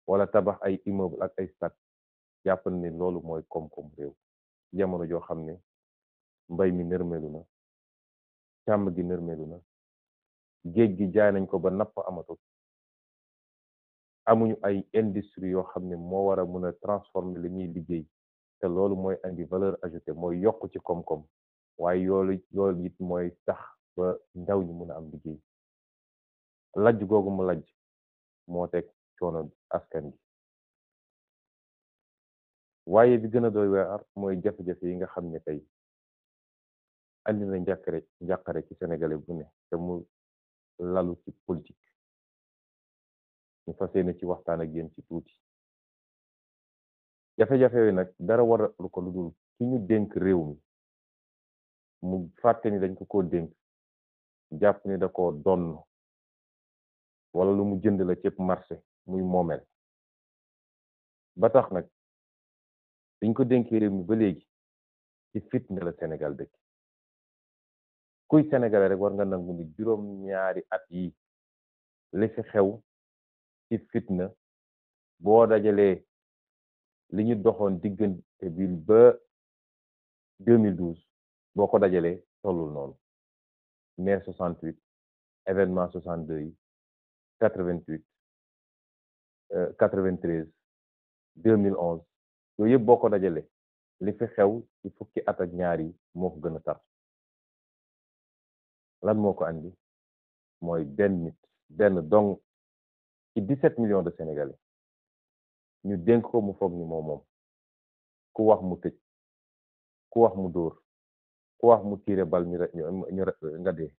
wala tabax ay immeuble ak ay stade jàpp ni loolu mooy koom-koom réew jamono joo xam ne mbay mi nërmeelu na càmm gi nërmeelu na géej gi jaay nañ ko ba napp amatul amuñu ay industrie yoo xam ne moo war a mën a transformer li ñuy liggéey te loolu mooy indi valeur ajoutée mooy yokk ci koom-koom waaye loolu it mooy tax ba ndaw ñi mën a am liggéey lajj googu mu lajj moo teg coono askan gi waaye bi gën a doy waar mooy jafe-jafe yi nga xam ne tey andi na njàqare ci sénégalais bu ne te mu lalu ci politique ñu fas yéene ci waxtaan ak yéen ci tuuti jafe-jafe yooyu nag dara waralu ko lu dul ki ñu dénk réew mi mu fàtte ni dañ ko dénk jàpp ni da ko donn wala lu mu jënd la cëpp marché muy moomeel ba tax nag dañ ko dénkee réew mi ba léegi ci fitna la Sénégal dëkk kuy sénégalais rek war nga nangu ni juróom-ñaari at yi li fi xew ci fitna boo dajalee li ñu doxoon diggante bi ba 2012 boo ko dajalee tollul noonu mai 68 événement 62 yi 88 93 2011 yooyu yëpp boo ko dajalee li fi xew ci fukki at ak ñaar yi moo ko gën a tar lan moo ko andi mooy benn dong ci 17 millions de sénégalais ñu dénk ko mu foog ni moom ku wax mu tëj ku wax mu dóor ku wax mu tiire bal ñu nga dee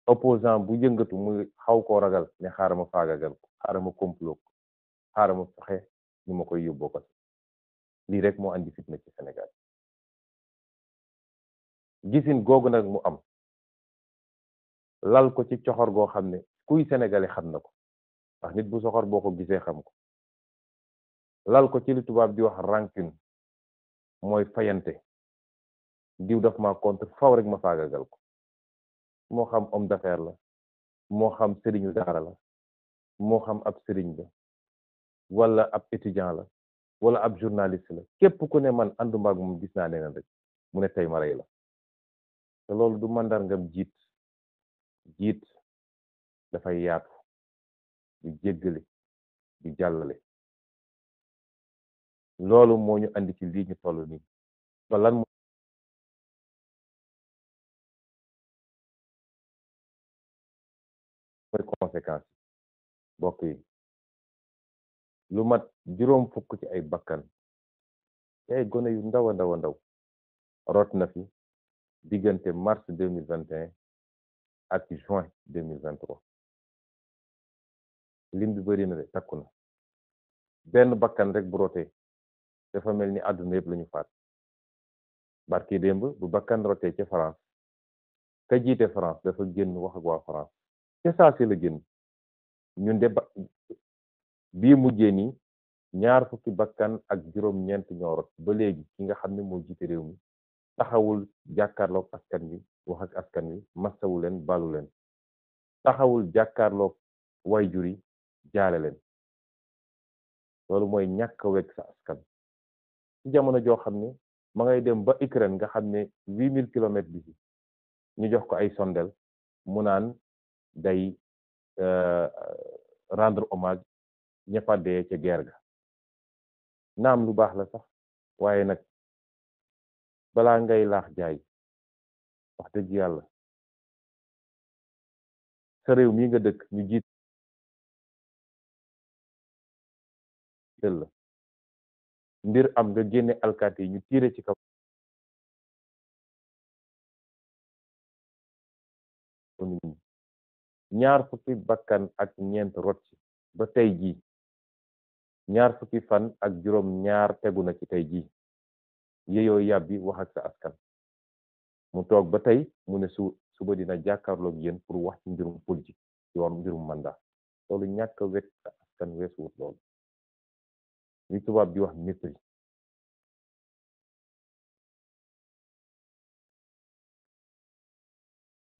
opposant bu yëngatu muy xaw koo ragal ne xaaral ma faagagal ko xaaral ma complot ko xaaral ma fexe ñu ma koy yóbboo ko lii rek moo andi fitna ci Sénégal gisin googu nag mu am lal ko ci coxor goo xam ne kuy sénégalais xam na ko ndax nit bu soxor boo ko gisee xam ko lal ko ci li tubaab di wax rancune mooy fayante diw daf ma contre faw rek ma faagagal ko moo xam homme d'affaires la moo xam sëriñu daara la moo xam ab sëriñ la wala ab étudiant la wala ab journaliste la képp ku ne man ànduma ak moom gis naa neneen rek mu ne tey ma rey la te loolu du màndargam jiit dafay yaatu di jéggale di jàllale loolu moo ñu andi ci lii ñu toll nii ba lan mooy conséquence bokk yi lu mat juróom fukk ci ay bakkan ay gone yu ndaw a ndaw a ndaw rot na fi diggante mars 2021 ak juin 2023 lim bi bëri na de takku na benn bakkan rek bu rotee dafa mel ni àdduna yëpp lañu faat barki démb bu bakkan rotee ca France ka jiite France dafa génn wax ak waa France ca saa si la génn ñun de bii mujjee nii ñaar fukki bakkan ak juróom-ñeent ñoo rot ba léegi ki nga xam ne moo jiite réew mi taxawul jàkkaarloog askan wi wax ak askan wi masawu leen balu leen taxawul jàkkaarloog wayjur yi jaale leen loolu mooy ñàkk a wekk sa askan ci jamono joo xam ne ma ngay dem ba Ukraine nga xam ne 8000 kilomètres bi ñu jox ko ay sondel mu naan day rendre hommage ña fa dee ca guerre ga naam lu baax la sax waaye nag balaa ngay laax jaay wax dëgg yàlla sa réew mi nga dëkk ñu jiital la mbir am nga génne alkaati yi ñu tiire ci kaw ñaar fukki bakkan ak ñeent rot ci ba tey jii ñaar fukki fan ak juróom ñaar tegu na ci tey jii yeyoo yàbbi wax ak sa askan mu toog ba tey mu ne suba dina jàkkaarloog yéen pour wax ci mbirum politique ci war mbirum mandat loolu ñàkk a wekk sa askan weesuwut loolu li tubaab di wax mépris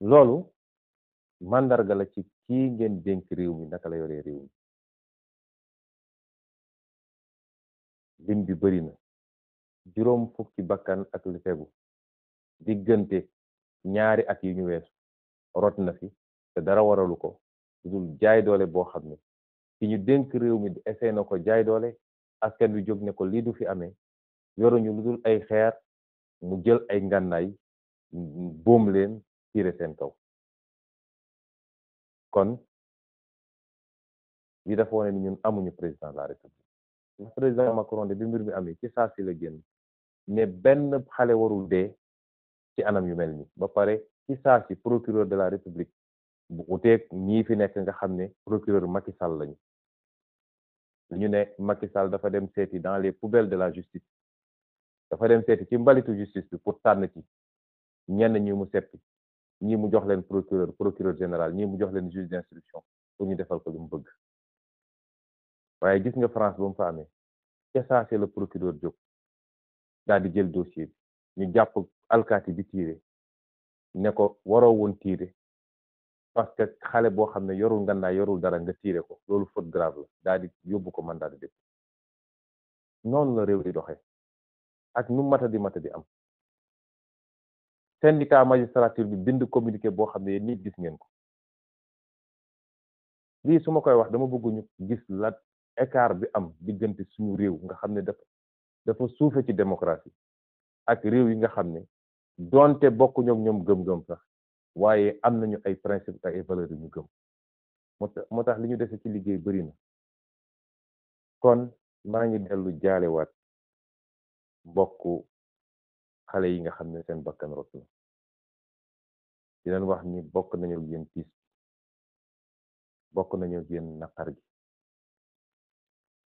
loolu mandarga la ci kii ngeen dénk réew mi naka la yoree réew mi lim bi bëri na juróom fukki bakkan ak lu tegu diggante ñaari at yi ñu weesu rot na fi te dara waralu ko dul jaay doole boo xam ne ki ñu dénk réew mi essayé na ko jaay doole askan wi jóg ne ko lii du fi amee yoruñu lu dul ay xeer mu jël ay ngànnaay boom leen tiire seen kaw kon li dafa wane ni ñun amuñu président de la république le président Macron de bi mbir mi amee ci saa si la génn ne benn xale warul dee ci anam yu mel ni ba pare ci saa si procureur de la république bu uteeg ñii fi nekk nga xam ne procureur Macky Sall lañu li ñu ne Macky Sall dafa dem seeti dans les poubelles de la justice dafa dem seeti ci mbalitu justice bi pour tànn ci ñenn ñi mu seppi ñii mu jox leen procureur général ñii mu jox leen juge d'instruction pour ñu defal ko lu mu bëgg waaye gis nga France ba mu fa amee ca saa si la procureur jóg daal di jël dossier bi ñu jàpp alkaati bi tiire ne ko waroo woon tiire parce que xale boo xam ne yorul ngannaay yorul dara nga tiire ko loolu faute grave la daal di yóbbu ko mandat de dépôt noonu la réew di doxee ak nu mata di am syndicat magistrature bi bind communiqué boo xam ne yéen nit gis ngeen ko lii su ma koy wax dama bëgg ñu gis la écart bi am diggante suñu réew nga xam ne dafa suufe ci démocratie ak réew yi nga xam ne doonte bokkuñu ak ñoom gëm-gëm sax waaye am nañu ay principe ak ay valeurs yu ñu gëm moo tax li ñu dese ci liggéey bari na kon maa ngi dellu jaalewaat mbokku xale yi nga xam ne seen bakkan rot na di leen wax ni bokk nañu ak yéen tiis bokk nañu ak yéen naqar gi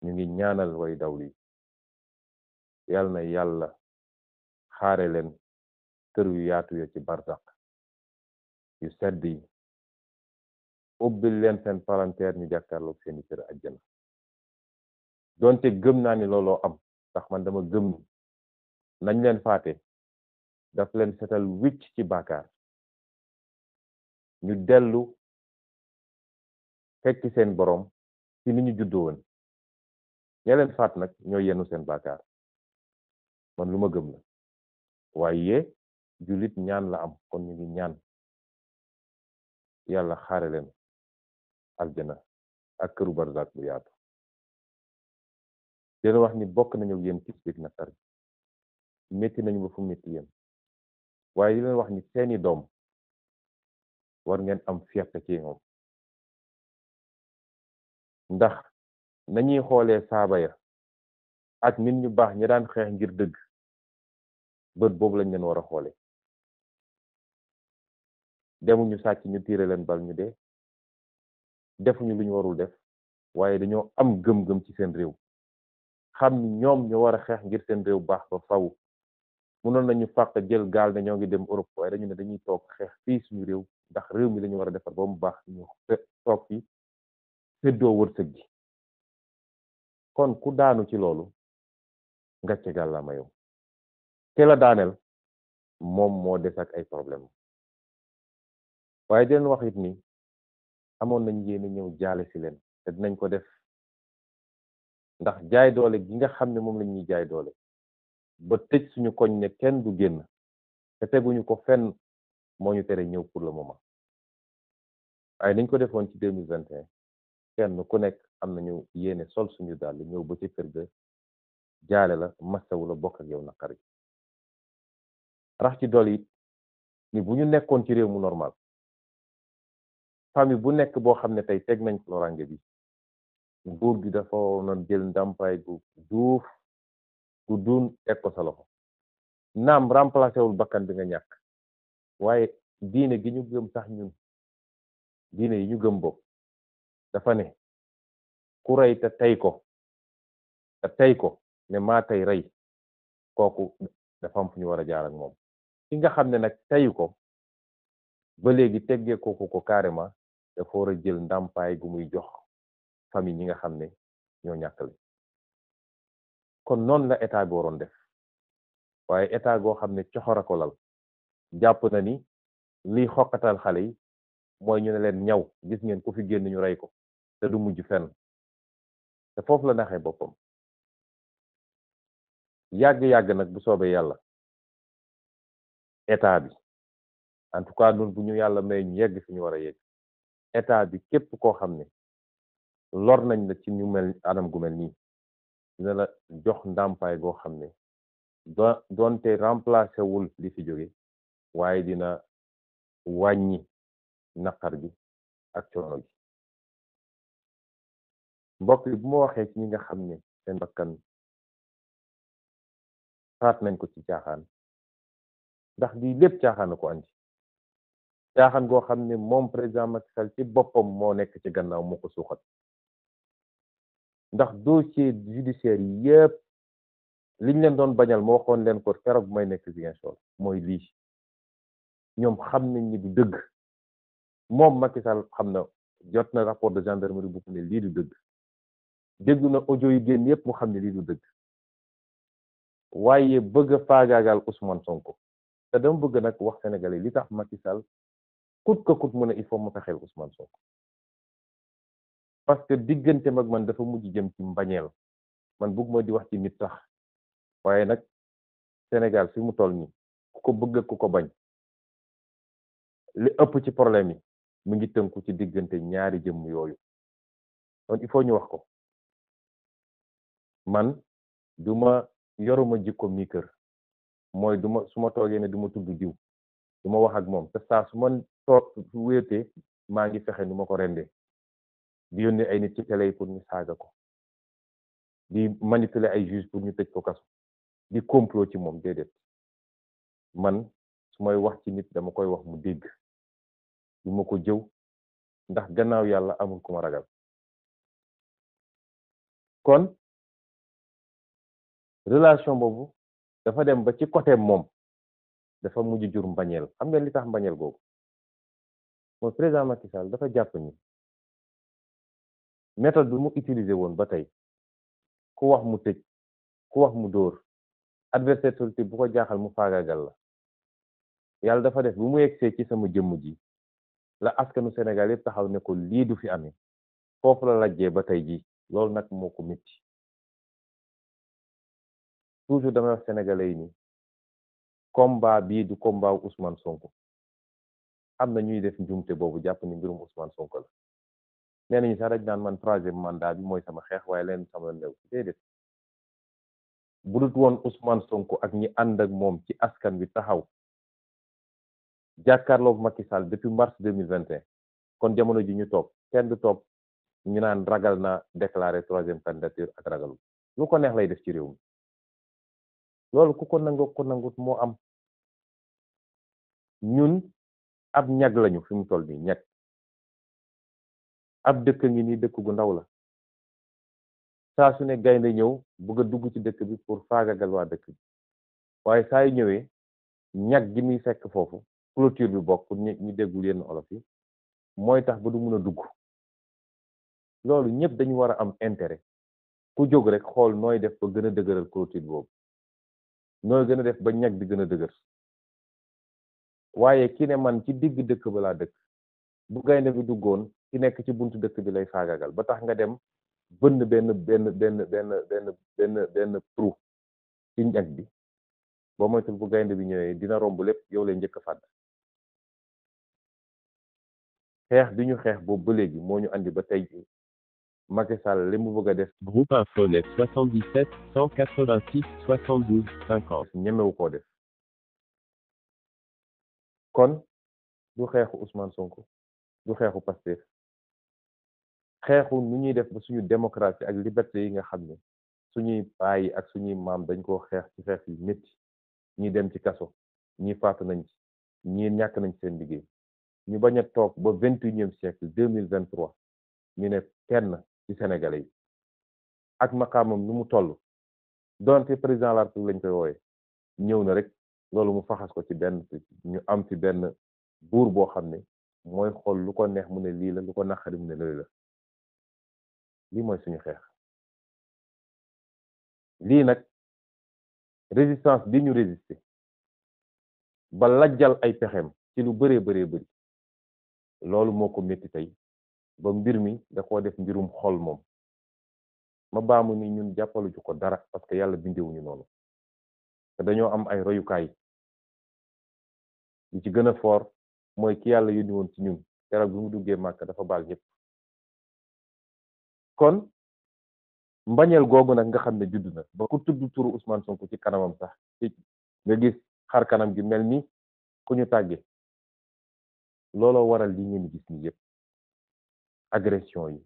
ñu ngi ñaanal way dawli yàlla na yàlla xaare leen kër yu yaatu ya ci barzak yu sedd yi ubbil leen seen palanteer ñu jàkkaarloog seeni kër àjjana donte gëm naa ni looloo am ndax man dama gëm ni nañ leen faate daf leen setal wicc ci bàkkaar ñu dellu fekki seen boroom ci ni ñu juddoo woon ña leen faat nag ñoo yenu seen bàkkaar man lu ma gëm la waaye jullit ñaan la am kon ñu ngi ñaan yàlla xaare leen aljana ak këru barzak bu yaatu dina wax ni bokk nañu yéen tiis bi naqar métti nañu ba fu métti yéen waaye di leen wax ni seeni doom war ngeen am fierté ci ñoom ndax nañuy xoolee saaba ya ak nit ñu baax ñi daan xeex ngir dëgg bët boobu lañ leen war a xoole demuñu sàcc ñu tiire leen bal ñu dee defuñu lu ñu warul def waaye dañoo am gëm-gëm ci seen réew xam ni ñoom ñu war a xeex ngir seen réew baax ba faw mënoon nañu fàq jël gaal ne ñoo ngi dem Europe waaye dañu ne dañuy toog xeex fii suñu réew ndax réew mi lañu war a defar ba mu baax ñu toog fi séddoo wërsëg gi kon ku daanu ci loolu ngàcce gàllaama yow te la daaneel moom moo des ak ay problème waaye di leen wax it ni amoon nañ yéene ñëw jaale si leen te dinañ ko def ndax jaay doole gi nga xam ne moom lañ ñuy jaay doole ba tëj suñu koñ ne kenn du génn te teguñu ko fenn moo ñu tere ñëw pour le moment waaye niñ ko defoon ci 2021 kenn ku nekk am nañu yéene sol suñu daal di ñëw ba ci kër ga jaale la masawu la bokk ak yow naqar gi rax ci dool it ni bu ñu nekkoon ci réew mu normal famille bu nekk boo xam ne tey teg nañ ko lorange bi nguur gi dafa waroon jël ndàmpaay gu duuf gu duun teg ko sa loxo naam remplacé wul bakkan bi nga ñàkk waaye diine gi ñu gëm sax ñun diine yi ñu gëm bopp dafa ne ku rey te tey ko ne maa tey rey kooku dafa am fu ñu war a jaar ak moom ki nga xam ne nag teyu ko ba léegi teggee kooku ko carrément dafa war a jël ndàmpaay gu muy jox famille ñi nga xam ne ñoo ñàkkale kon noonu la état bi waroon def waaye état goo xam ne coxora ko lal jàpp na ni liy xoqatal xale yi mooy ñu ne leen ñaw gis ngeen ku fi génn ñu rey ko te du mujj fenn te foofu la naxee boppam yàgg-yàgg nag bu soobee yàlla état bi en tout cas ñun bu ñu yàlla may ñu yegg fi ñu war a yegg état bi képp koo xam ne lor nañ la ci ñu mel anam gu mel nii dina la jox ndàmpaay goo xam ne doonte remplacé wul li fi jóge waaye dina wàññi naqar gi ak coono gi mbokk yi bu ma waxee ci ñi nga xam ne seen bakkan faat nañ ko ci caaxaan ndax lii lépp caaxaan na ko andi caaxaan goo xam ne moom président Macky Sall ci boppam moo nekk ci gannaaw moo ko suuxat ndax dossier judiciaire yi yëpp liñ leen doon bañal moo waxoon leen ko keroog bu may nekk Ziguinchor mooy lii ñoom xam nañ ni du dëgg moom Macky Sall xam na jot na rapport de gendarmerie bu ne lii du dëgg déglu na audio yi génn yëpp mu xam ne lii du dëgg waaye bëgg a faagaagal Ousmane Sonko te dama bëgg nag wax sénégalais li tax Macky Sall kut ko kut mu ne il faut mu fexeel Ousmane Sonko parce que diggante mag man dafa mujj jëm ci mbañeel man bëgg ma di wax ci nit sax waaye nag Sénégal fi mu toll nii ku ko bëgg ku ko bañ li ëpp ci problème yi mu ngi tënku ci diggante ñaari jëmm yooyu kon il faut ñu wax ko man duma yoruma jikko mi kër mooy duma su ma toogee ne du ma tudd diw du ma wax ak moom te saa su ma toog wéetee maa ngi fexe nu ma ko rendee di yónnee ay nit ci télé yi pour ñu saaga ko di manipuler ay juge pour ñu tëj ko kaso di complot ci moom déedéet man su may wax ci nit dama koy wax mu dégg du ma ko jëw ndax gannaaw yàlla amul ku ma ragal kon relation boobu dafa dem ba ci côté moom dafa mujj jur mbañeel xam ngeen li tax mbañeel googu mooy président Macky Sall dafa jàpp ni méthode bi mu utilisé woon ba tey ku wax mu tëj ku wax mu dóor adversaire politique bu ko jaaxal mu faagaagal la yàlla dafa def bu mu yegsee ci sama jëmm ji la askanu Sénégal yëpp taxaw ne ko lii du fi amee foofu la lajjee ba tey ji loolu nag moo ko métti toujours damay wax sénégalais yi ni combat bii du combat wu Ousmane Sonko am na ñuy def njuumte boobu jàpp ni mbirum Ousmane Sonko la nee nañu sax dañ naan man troisième mandat bi mooy sama xeex waaye leen sama new déedéet bu dut woon Ousmane Sonko ak ñi ànd ak moom ci askan wi taxaw jàkkaarloog Macky Sall depuis mars 2021 kon jamono ji ñu toog kenn du toog ñu naan ragal na déclarer troisième candidature ak ragalu lu ko neex lay def ci réew mi loolu ku ko nangoo ko nangut moo am ñun ab ñag lañu fi mu toll nii ñag ab dëkk ngi nii dëkk gu ndaw la saa su ne gaynde ñëw bëgg a dugg ci dëkk bi pour faagagal waa dëkk bi waaye saa yu ñëwee ñag gi muy fekk foofu clôture bi bokk pour ñu déggul yenn olof yi mooy tax ba du mun a dugg loolu ñëpp dañu war a am intérêt ku jóg rek xool nooy def ba gën a dëgëral clôture boobu nooy gën a def ba ñag bi gën a dëgër waaye ki ne man ci digg dëkk ba laa dëkk bu gaynde bi duggoon ki nekk ci buntu dëkk bi lay faagagal ba tax nga dem bënn benn trou ci ñag bi boo moytul bu gaynde bi ñëwee dina romb lépp yow lay njëkk a fàdd xeex bi ñu xeex boobu ba léegi moo ñu andi ba tey ji Macky Sall li mu bëgg a def Groupe Infonet 77 186 72 50 ñemewu koo def kon du xeexu Ousmane Sonko du xeexu Pastef xeexu nu ñuy def ba suñu démocratie ak liberté yi nga xam ne suñuy baay ak suñuy maam dañ koo xeex ci xeex yu métti ñi dem ci kaso ñi faatu nañ ci ñi ñàkk nañ seen liggéey ñu bañ a toog ba 21e siècle 2023 ñu ne kenn ci Sénégalais yi ak maqaamam nu mu toll doonte président de la République lañ koy wooye ñëw na rek loolu mu faxas ko ci benn ñu am ci benn buur boo xam ne mooy xool lu ko neex mu ne lii la lu ko naqari mu ne loolu la lii mooy suñu xeex lii nag résistance bi ñu résister ba lajjal ay pexeem ci lu bëree bëri loolu moo ko métti tey ba mbir mi da koo def mbirum xol moom ma baamu ni ñun jàppalu ci ko dara parce que yàlla bindewuñu noonu te dañoo am ay royukaay li ci gën a fort mooy ki yàlla yónni woon ci ñun keroog bi mu duggee Màkka dafa baal ñëpp. kon mbañeel googu nag nga xam ne judd na ba ku tudd turu Ousmane Sonko ci kanamam sax nga gis xar kanam gi mel ni ku ñu tàgge looloo waral li ngeen gis ni yëpp agression yi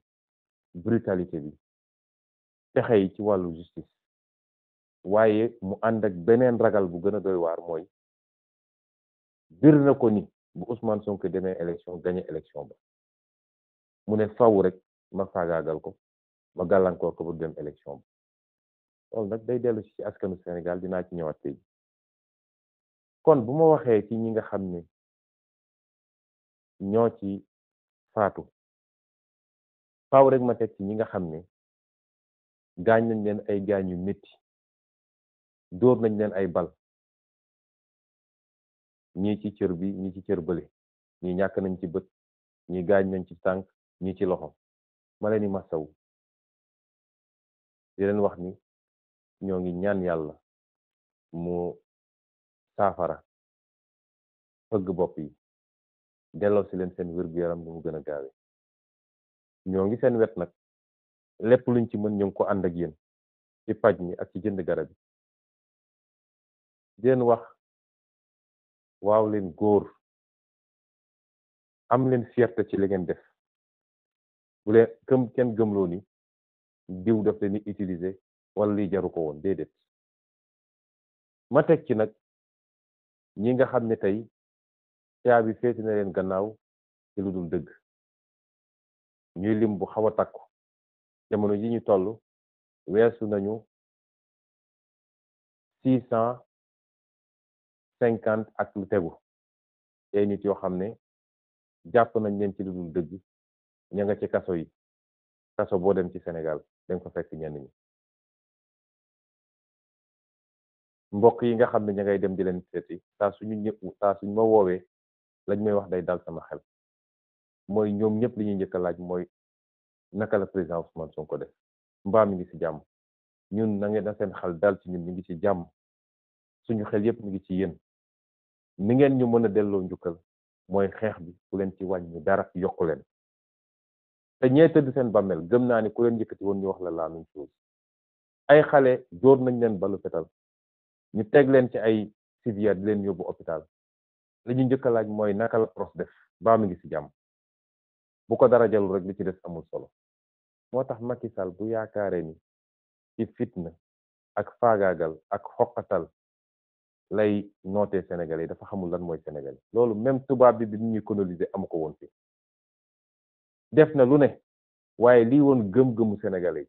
brutalité bi pexe yi ci wàllu justice waaye mu ànd ak beneen ragal bu gën a doy waar mooy bir na ko ni bu Ousmane Sonko demee élection gagné élection ba mu ne faw rek ma faagaagal ko ma gàllankoor ko bu dem élection ba loolu nag day dellu ci askanu Sénégal dinaa ci ñëwaat tey kon bu ma waxee ci ñi nga xam ne ñoo ci faatu faw rek ma teg ci ñi nga xam ne gaañ nañ leen ay gaañ yu métti dóor nañ leen ay bal ñii ci cër bi ñii ci cër bële ñii ñàkk nañ ci bët ñii gaañ nañ ci tànk ñii ci loxo ma leen di masaw di leen wax ni ñoo ngi ñaan yàlla mu saafara fëgg bopp yi delloo si leen seen wér-gu-yaram ni mu gën a gaawe ñoo ngi seen wet nag lépp luñ ci mën ñu ngi ko ànd ak yéen ci paj mi ak ci jënd garab yi di leen wax waaw leen góor am leen fierté ci li ngeen def bu leen kenn gëmloo ni diw daf leen di utiliser wala lii jaru ko woon déedéet ma teg ci nag ñi nga xam ne tey caabi féeti na leen gannaaw ci lu dul dëgg ñuy lim bu xaw a takku jamono ji ñu toll weesu nañu 650 ak lu tegu ay nit yoo xam ne jàpp nañ leen ci lu dul dëgg ña nga ci kaso yi kaso boo dem ci Sénégal dañ ko fekk ñenn ñi mbokk yi nga xam ne ña ngay dem di leen seeti saa suñu ma woowee lañ may wax day dal sama xel mooy ñoom ñëpp li ñuy njëkk a laaj mooy naka la président Ousmane Sonko def mbaa mi ngi ci jàmm ñun na ngeen na seen xel dal ci ñun ñu ngi ci jàmm suñu xel yëpp mi ngi ci yéen ni ngeen ñu mën a delloo njukkal mooy xeex bi ku leen ci wàññi dara yokku leen te ñee tëdd seen bàmmeel gëm naa ni ku leen yëkkati woon ñu wax la même chose ay xale dóor nañ leen balu fetal ñu teg leen ci ay civière di leen yóbbu hôpital li ñu njëkk a laaj mooy naka la pros def baa mi ngi ci jàmm bu ko dara jalul rek li ci des amul solo moo tax Macky Sall bu yaakaaree ni ci fitna ak faagaagal ak xoqatal lay nootee Sénégalais yi dafa xamul lan mooy Sénégalais loolu même tubaab bi ñuy coloniser amu ko woon fi def na lu ne waaye lii woon gëm-gëmu Sénégalais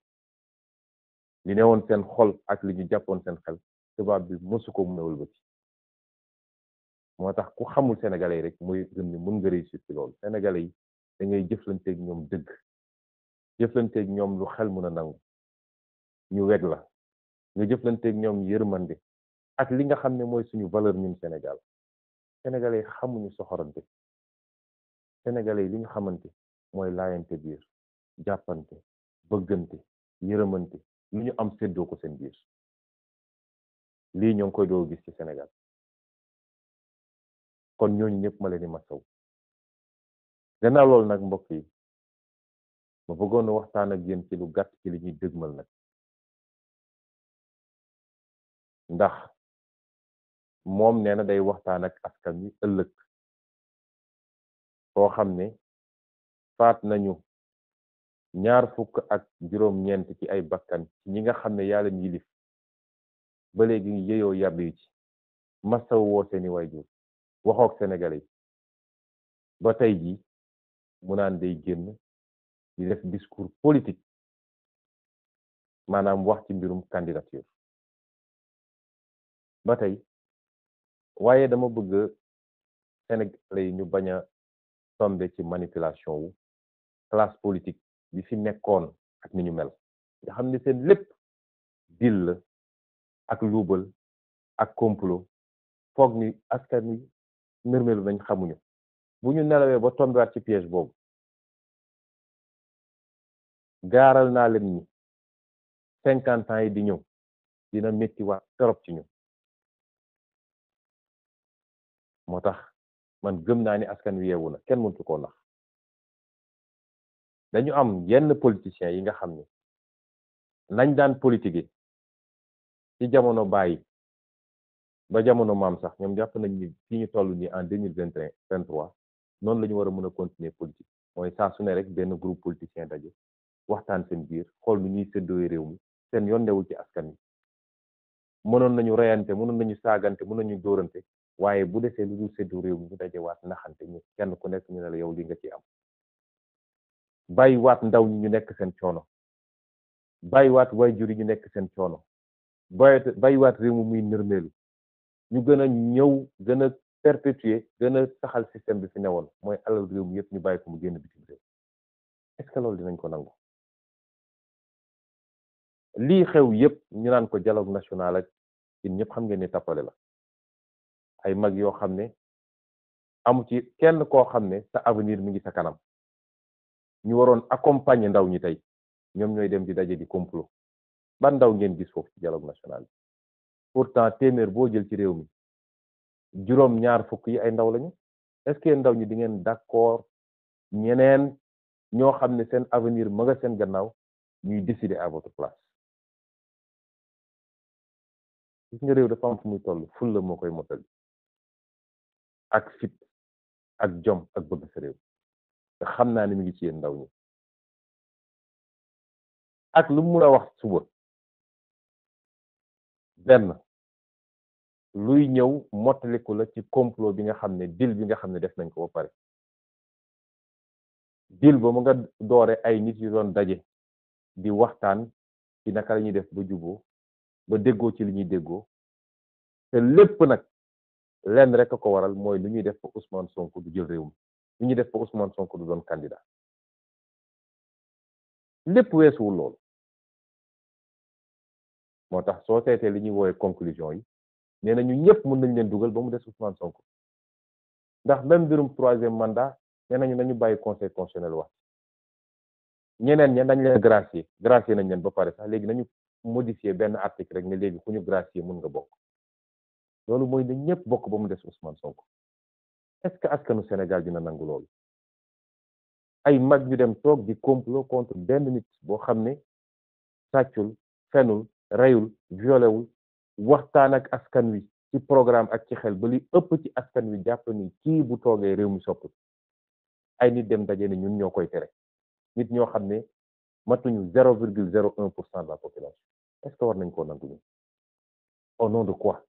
yi li ne woon seen xol ak li ñu jàppoon seen xel tubaab bi mësu ko mënewul ba ci moo tax ku xamul Sénégalais yi rek muy gëm ni mën nga réussir ci loolu Sénégalais yi da ngay jëflanteeg ñoom dëgg jëflanteeg ñoom lu xel mën a nangu ñu weg la nga jëflanteeg ñoom yërmande ak li nga xam ne mooy suñu valeur ñun Sénégal Sénégalais yi xamuñu soxorante Sénégalais yi li ñu xamante mooy laayante biir jàppante bëggante yërëmante lu ñu am séddoo ko seen biir lii ñoo ngi koy doo gis ci Sénégal kon ñooñu ñëpp ma leen di masaw gannaaw loolu nag mbokk yi ma bëggoon a waxtaan ak yéen ci lu gàtt ci li ñuy dëgmal nag ndax moom nee na day waxtaan ak askan wi ëllëg koo xam ne faat nañu 25 ci ay bakkan ci ñi nga xam ne yaa leen yilif ba léegi yeyoo yàbb yi ci masaw woo seeni waajur waxook Sénégalais yi ba tey ji mu naan day génn di def discours politique maanaam wax ci mbirum candidature ba tey waaye dama bëgg Sénégalais yi ñu bañ a tomber ci manipulation wu classe politique bi fi nekkoon ak ni ñu mel nga xam ne seen lépp dil la ak luubal ak complot foog ni askan wi nërmelu nañ xamuñu bu ñu nelawee ba tombewaat ci piège boobu gaaral naa leen ni 50 ans yi di ñëw dina métti waat torop ci ñu moo tax man gëm naa ni askan wi yeewu na kenn mëntu koo nax dañu am yenn politiciens yi nga xam ne nañ daan politique ci jamono bàyyi ba jamono maam sax ñoom jàpp nañ ni fi ñu toll nii en 2023 noonu la ñu war a mën a continuer politique mooy saa su ne rek benn groupe politicien daje waxtaan seen biir xool nu ñuy séddoo réew mi seen yoon newul ci askan wi mënoon nañu reyante mënoon nañu saagante mënoon nañu dóorante waaye bu desee lu dul séddoo réew mi ñu daje waat naxante ñu kenn ku nekk ñu ne la yow li nga ci am bàyyi waat ndaw ñi ñu nekk seen coono bàyyi waat waajur yi ñu nekk seen coono bàyyi waat réew mi muy nërmeelu ñu gën a ñëw gën a perpétuer gën a saxal système bi fi newoon mooy alal réew mi yëpp ñu bàyyi ko mu génn bitim réew est-ce que loolu dinañ ko nangu lii xew yëpp ñu naan ko dialogue national ak yéen ñëpp xam ngeen ni tappale la ay mag yoo xam ne amu ci kenn koo xam ne sa avenir mi ngi sa kanam ñu waroon accompagner ndaw ñi tey ñoom ñooy dem di daje di complot ban ndaw ngeen gis foofu ci dialogue national bi pourtant téeméer boo jël ci réew mi juróom ñaar fukk yi ay ndaw lañu est-ce que ndaw ñi di ngeen d'accord ñeneen ñoo xam ne seen avenir ma nga seen gannaaw ñuy décider à votre place gis nga réew dafa am fu muy toll fulla moo koy mottali ak fit ak jom ak bëgg sa réew te xam naa ne mi ngi ci yéen ndaw ñi ak lu mu mun a wax suba benn luy ñëw mottaliku la ci complot bi nga xam ne deal bi nga xam ne def nañ ko ba pare deal ba mu nga doore ay nit yu doon daje di waxtaan ci naka la ñuy def ba juboo ba déggoo ci li ñuy déggoo te lépp nag lenn rek a ko waral mooy lu ñuy def ba Ousmane Sonko du jël réew mi lu ñuy def ba Ousmane Sonko du doon candidat lépp weesuwul loolu moo tax soo seetee li ñuy woowee conclusion yi nee na ñu ñëpp mën nañ leen dugal ba mu des Ousmane Sonko ndax même mbirum 3e mandat nee nañu nañu bàyyi conseil constitutionnel wax ñeneen ña dañ leen gracier nañ leen ba pare sax léegi nañu modifier benn article rek ne léegi ku ñu gracier mën nga bokk loolu mooy ne ñëpp bokk ba mu des Ousmane Sonko est-ce que askanu Sénégal dina nangu loolu ay mag ñu dem toog di complot contre benn nit boo xam ne sàccul fenul reyul violewul waxtaan ak askan wi ci programme ak ci xel ba li ëpp ci askan wi jàpp ni kii bu toogee réew mi soppi ay nit dem daje ne ñun ñoo koy tere nit ñoo xam ne matuñu 0,01% de la population est-ce que war nañ koo nangu ñu au nom de quoi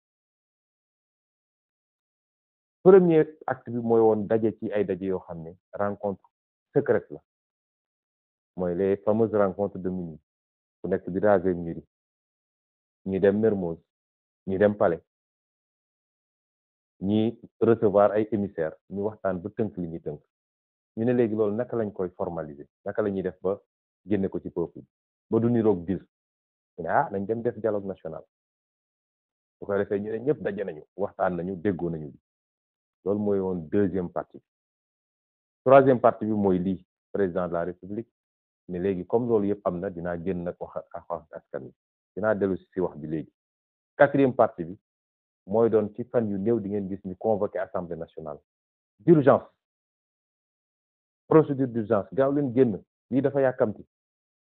premier acte bi mooy woon daje ci ay daje yoo xam ne rencontre secrète la mooy les fameuses rencontres de minuit ku nekk di raser mur ñi dem Mermoz ñi dem Palais ñi recevoir ay émissaires ñu waxtaan ba tënk li ñuy tënk ñu ne léegi loolu naka lañ koy formaliser naka la ñuy def ba génne ko ci peuple ba du niroog dir ñu ne nañ dem def dialogue national bu ko defee ñu ne ñëpp daje nañu waxtaan nañu déggoo nañu bi loolu mooy woon deuxième partie troisième partie bi mooy lii président de la république ne léegi comme loolu yëpp am na dinaa génn nag wax ak askan wi dinaa dellu si wax bi léegi quatrième partie bi mooy doon ci fan yu néew di ngeen gis ñu convoqué assemblée nationale d'urgence procédure d'urgence gaaw leen génn lii dafa yàkkamti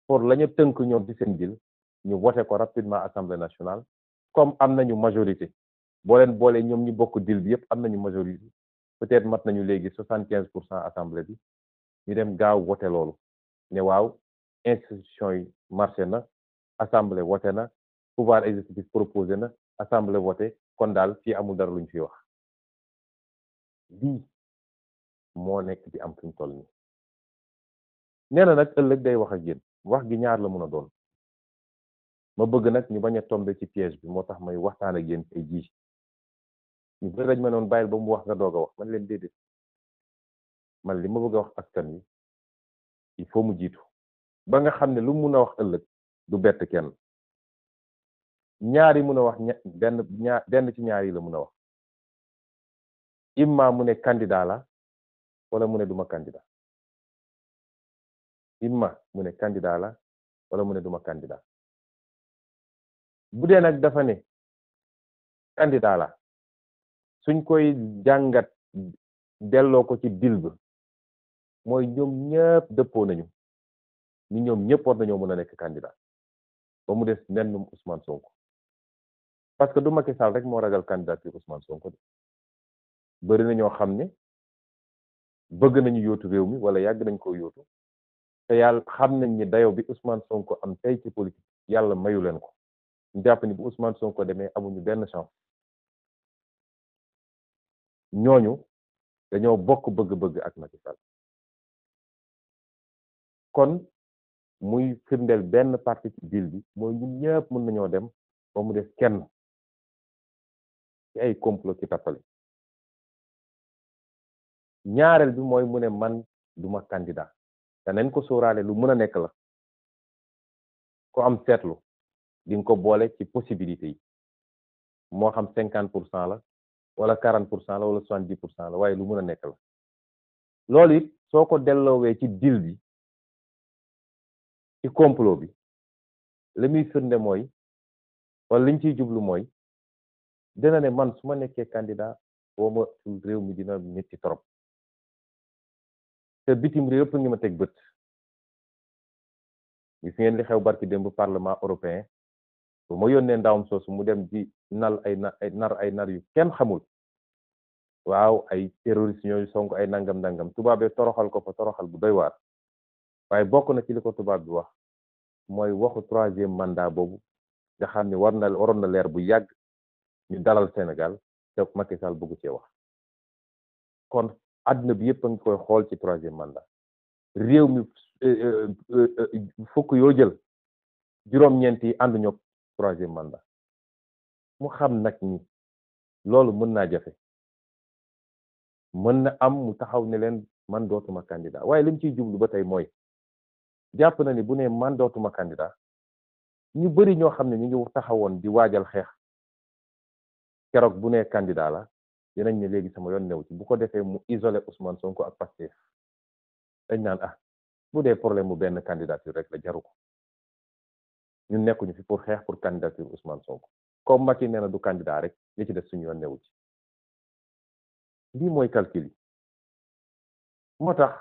pour la ñu tënk ñoom ci seen dil ñu voté ko rapidement assemblée nationale comme am nañu majorité boo leen boolee ñoom ñu bokk dil bi yëpp am nañu majorité peut-être mat nañu léegi 75% assemblée bi ñu dem gaaw voté loolu ne waaw institution yi marché na assemblée voté na pouvoir exécutif proposé na assemblée voté kon daal fii amul dara luñ fi wax lii moo nekk di am fuñ toll nii nee na nag ëllëg day wax ak yéen wax gi ñaar la mun a doon ma bëgg nag ñu bañ a tomber ci piège bi moo tax may waxtaan ak yéen tey jii ñu bëri dañ ma noon bàyyil ba mu wax nga doog a wax man leen déedéet man li ma bëgg a wax askan wi il faut mu jiitu ba nga xam ne lu mun a wax ëllëg du bett kenn ñaar yi mun a wax benn ci ñaar yi la mun a wax imma mu ne candidat la wala mu ne duma candidat imma mu ne candidat la wala mu ne duma candidat bu dee nag dafa ne candidat la suñ koy jàngat delloo ko ci dil ba mooy ñoom ñëpp dëppoo nañu ni ñoom ñëpp war nañoo mën a nekk candidat ba mu des mennum Ousmane Sonko parce que du Macky Sall rek moo ragal candidature Ousmane Sonko de bëri na ñoo xam ne bëgg nañu yóotu réew mi wala yàgg nañ ko yóotu te yàlla xam nañ ni dayo bi Ousmane Sonko am tey ci politique yàlla mayu leen ko ñu jàpp ni bu Ousmane Sonko demee amuñu benn chance ñooñu dañoo bokk bëgg-bëgg ak Macky Sall kon muy firndeel benn parti ci deal bi mooy ñun ñëpp mën nañoo dem ba mu des kenn ci ay complot ci tappale ñaareel bi mooy mu ne man duma candidat te nañ ko sóoraale lu mën a nekk la ko am seetlu di nga ko boole ci possibilité yi moo xam 50% la wala 40% la wala 70% la waaye lu mën a nekk la loolu it soo ko delloowee ci deal bi ci complot bi li muy firnde mooy wala liñ ciy jublu mooy dina ne man su ma nekkee candidat boo ma réew mi dina metti trop te bitim réew yëpp ngi ma teg bët gis ngeen li xew barki démb parlement européen bu ma yónnee ndawam soosu mu dem di nar ay nar yu kenn xamul waaw ay terroriste ñooyu sonk ay nangam tubaabee toroxal ko fa toroxal bu doy waar waaye bokk na ci li ko tubaab bi wax mooy waxu 3e mandat boobu nga xam ne waroon na leer bu yàgg ñu dalal Sénégal te Macky Sall bëggu cee wax kon àdduna bi yëpp a ngi koy xool ci 3e mandat réew mi fukk yoo jël juróom-ñeent yi ànd ñoo 3e mandat mu xam nag ni loolu mën naa jafe mën na am mu taxaw ne leen man dootuma candidat waaye li mu ciy jublu ba tey mooy jàpp na ni bu ne man dootuma candidat ñu bari ñoo xam ne ñu ngi taxawoon di waajal xeex keroog bu ne candidat la dinañ ne léegi sama yoon new ci bu ko defee mu isolé Ousmane Sonko ak Pastef dañ naan bu dee problème mu benn candidature rek la jaru ko ñun nekkuñu fi pour xeex pour candidature Ousmane Sonko comme Macky nee na du candidat rek li ci def suñu yoon newu ci lii mooy calcul yi moo tax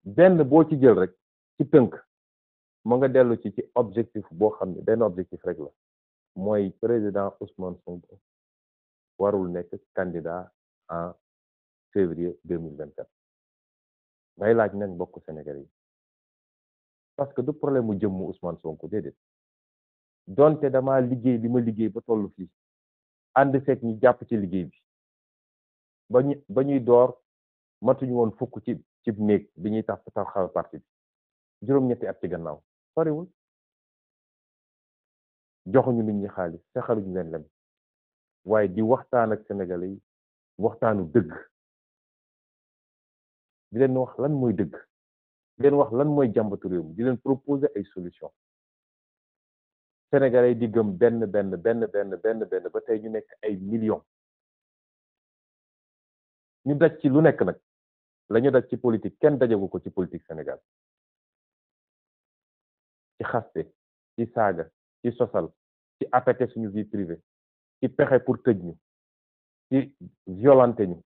benn boo ci jël rek ci tënk mu nga dellu ci objectif boo xam ne benn objectif rek la mooy président Ousmane Sonko warul nekk candidat en février 2024 ngay laaj nag mbokk Sénégalais yi parce que du problème mu jëmmu Ousmane Sonko déedéet donte dama liggéey li ma liggéey ba tollu fii ànd fekk ñu jàpp ci liggéey bi ba ñuy door matuñu woon fukk ci néeg bi ñuy taxawal parti bi juróom-ñetti at ci gannaaw soriwul joxuñu nit ñi xaalis fexaluñu leen lem waaye di waxtaan ak Sénégalais yi waxtaanu dëgg di leen wax lan mooy dëgg di leen wax lan mooy jàmbatu réew mi di leen proposer ay solution Sénégalais yi di gëm benn ba tey ñu nekk ay millions ñu daj ci lu nekk nag la ñu daj ci politique kenn dajagu ko ci politique Sénégal ci xaste ci saaga ci sosal ci affecté suñu vie privée ci pexe pour tëj ñu ci violenté ñu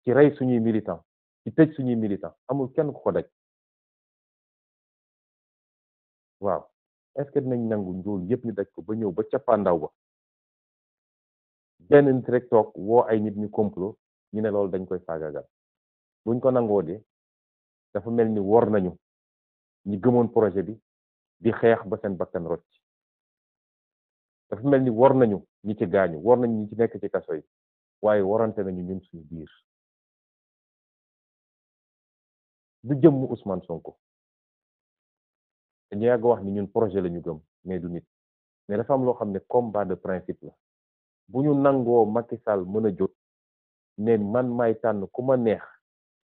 ci rey suñuy militant ci tëj suñuy militant amul kenn ku ko daj waaw est-ce que dinañ nangu njool yëpp ñu daj ko ba ñëw ba cappaandaw ba benn nit rek toog woo ay nit ñu complot ñu ne loolu dañ koy faagaagal buñ ko nangoo de dafa mel ni wor nañu ñi gëmoon projet bi di xeex ba seen bakkan rocc dafa mel ni wor nañu ñi ci gaañu wor nañu ñi ci nekk ci kaso yi waaye warante nañu ñun suñu biir du jëmm Ousmane Sonko dañu yàgg wax ni ñun projet la ñu gëm mais du nit mais dafa am loo xam ne combat de principe la bu ñu nangoo Macky Sall mën a jóg ne man may tànn ku ma neex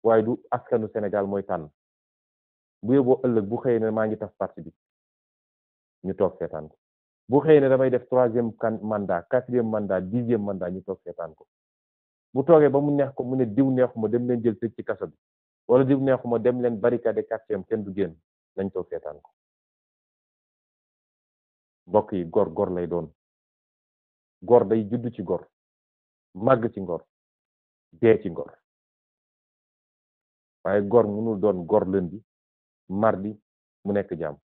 waaye du askanu Sénégal mooy tànn bu yóbboo ëllëg bu xëyee ne maa ngi tas parti bi ñu toog seetaan ko bu xëyee ne damay def 3e mandat 4e mandat 10e mandat ñu toog seetaan ko bu toogee ba mu neex ko mu ne diw neexuma dem leen jël tëj ci kaso bi wala diw neexuma dem leen barricade quartier kenn du génn nañ toog seetaan ko mbokk yi gor lay doon gor day judd ci gor màgg ci ngor dee ci ngor waaye gor mënul doon gor lundi mardi mu nekk jaam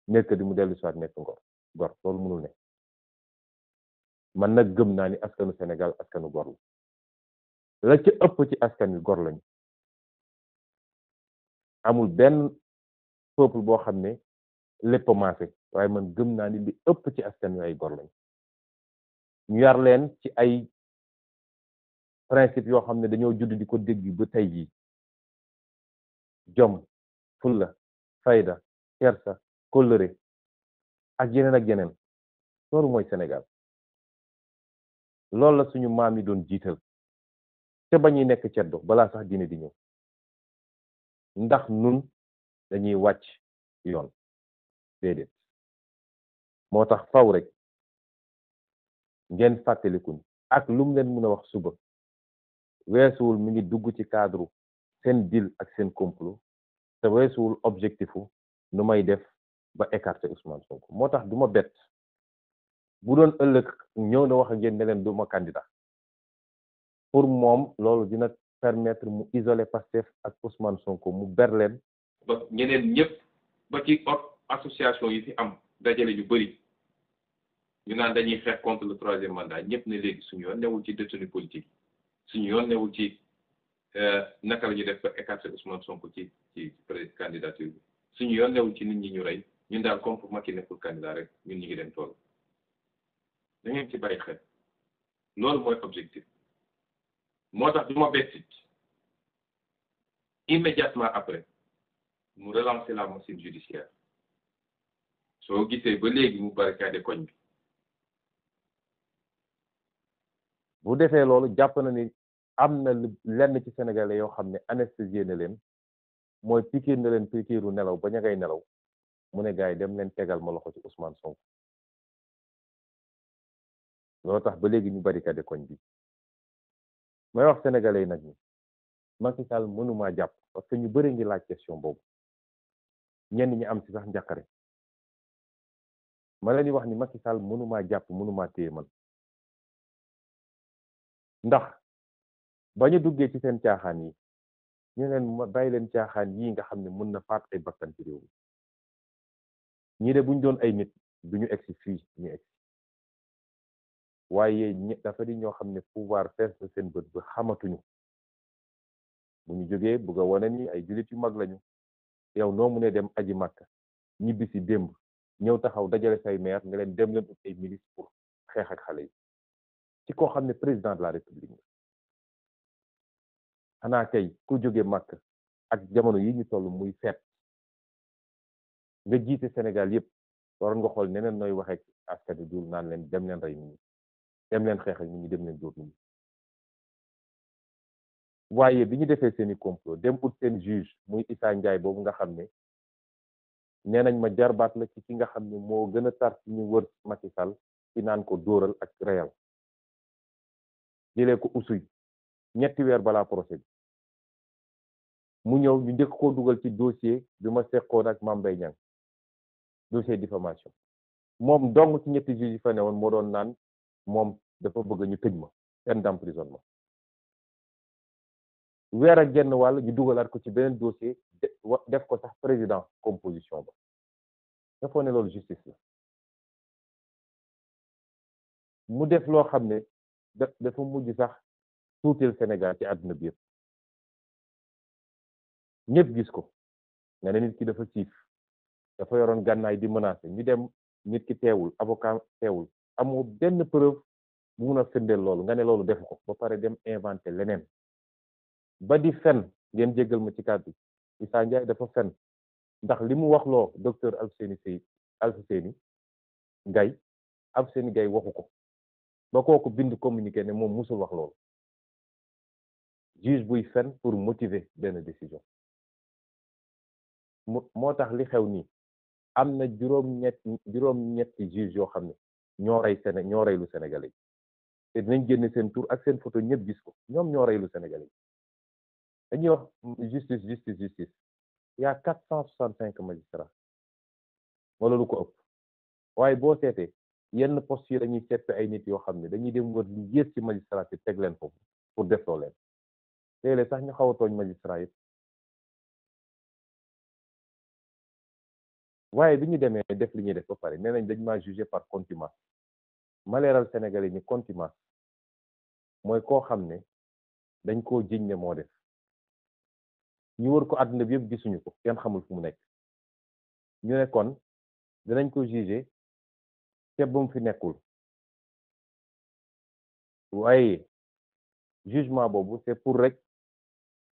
mercredi mu dellu soit nekk gor loolu mënul ne man nag gëm naa ni askanu Sénégal askanu gor la ci ëpp ci askan wi gor lañu amul benn peuple boo xam ne lépp maase waaye man gëm naa ni li ëpp ci askan wi ay gor lañu ñu yar leen ci ay principe yoo xam ne dañoo judd di ko dégg ba tey jii jom fulla fayda kersa kóllëre ak yeneen loolu mooy Sénégal loolu la suñu maam yi doon jiital te ba ñuy nekk ceddo balaa sax diine di ñëw ndax nun dañuy wàcc yoon déedéet moo tax faw rek ngeen fàttaliku ni ak lu mu leen mën a wax suba weesuwul mi ngi dugg ci cadre seen deal ak seen complot te weesuwul objectifu nu may def ba écarter Ousmane Sonko moo tax du ma bett bu doon ëllëg ñëw na wax ak yéen ne leen du ma candidat pour moom loolu dina permettre mu isoler Pastef ak Ousmane Sonko mu ber leen ba ñeneen ñëpp ba ci association yi fi am dajale ñu bëri ñu naan dañuy xeex contre le 3e mandat ñëpp ne léegi suñu yoon newul ci détenu politique suñu yoon newul ci naka la ñu def ba écarter Ousmane Sonko ci candidature bi suñu yoon newul ci nit ñi ñu rey ñun daal comme pour Macky nekkul candidat rek ñun ñu ngi dem tool da ngeen ci bàyyi xel loolu mooy objectif moo tax du ma bettit immédiatement après mu relancer la machine judiciaire soo gisee ba léegi mu barricade koñ bi bu defee loolu jàpp na ni am na lenn ci sénégalais yoo xam ne anesthésié na leen mooy pikiir na leen pikiiru nelaw ba ña ngay nelaw mu ne gars yi dem leen tegal ma loxo ci Ousmane Sonko loolu tax ba léegi ñu barricade koñ bi may wax sénégalais yi nag ni Macky Sall mënumaa jàpp parce que ñu bëri ngi laaj question boobu ñenn ñi am ci sax njàqare ma leen di wax ni Macky Sall mënumaa jàpp mënumaa téye man ndax ba ñu duggee ci seen caaxaan yi ñu leen bàyyi leen caaxaan yii nga xam ne mën na faat ay bakkan ci réew mi ñii de buñ doon ay nit duñu egsi fii ñu egsi waaye dafa di ñoo xam ne pouvoir fees na seen bët ba xamatuñu bu ñu jógee bëgg a wane ni ay jullit yu mag lañu yow noo mu ne dem aji màkka ñibbi si démb ñëw taxaw dajale say maire nga leen dem leen ut ay milice pour xeex ak xale yi ci koo xam ne président de la république xanaa kay ku jóge màkk ak jamono yi ñu toll muy feet nga jiite Sénégal yépp waroon nga xool neneen nooy waxee askan wi dul naan leen dem leen rey nit ñi dem leen xeex ak nit ñi dem leen dóor nit ñi waaye bi ñu defee seeni complot dem ut seen juge muy Issa Ndiaye boobu nga xam ne nee nañ ma jarbaat la ci ki nga xam ne moo gën a tar ci ñu wër Macky Sall ci naan ko dóoral ak reyal jëlee ko usuy ñetti weer balaa procès bi mu ñëw ñu njëkk koo dugal ci dossier bi ma seqoon ak Mame Mbaye Niang dossier diffamation moom dong ci ñetti juge yi fa ne woon moo doon naan moom dafa bëgg ñu tëj ma peine d'emprisonnement weer ak genn wàll ñu dugalaat ko ci beneen dossier def ko sax président composition ba dafa ne loolu justice la mu def loo xam ne dafa mujj sax tuutil Sénégal ci àdduna bi yëpp ñëpp gis ko nga ne nit ki dafa siif dafa yoroon gànnaay di menacer ñu dem nit ki teewul avocat teewul amoo benn preuve bu mun a firndeel loolu nga ne loolu defu ko ba pare dem inventé leneen ba di fen ngeen jéggal ma ci kàddu Issa Ndiaye dafa fen ndax li mu wax loo docteur Alfousseyni Gaye waxu ko ba kooku bind communiqué ne moom musul wax loolu juge buy fen pour motiver benn décision moo tax li xew nii am na juróom-ñetti juge yoo xam ne ñoo rey lu Sénégalais yi te dinañ génne seen tur ak seen photo ñëpp gis ko ñoom ñoo rey lu Sénégalais yi dañuy wax justice il y a 465 magistrats wala lu ko ëpp waaye boo seetee yenn poste yi dañuy seppi ay nit yoo xam ne dañuy dem wër ñu yées ci magistrat yi teg leen foofu pour defloo leen léeg-léeg sax ñu xaw a tooñ magistrat yi waaye bi ñu demee def li ñuy def ba pare nee nañ dañ maa jugé par contumace ma leeral Sénégalais ni contumace mooy koo xam ne dañ koo jiñ ne moo def ñu wër ko àdduna bi yëpp gisuñu ko kenn xamul fu mu nekk ñu ne kon dinañ ko jugé te bu mu fi nekkul waaye jugement boobu c'est pour rek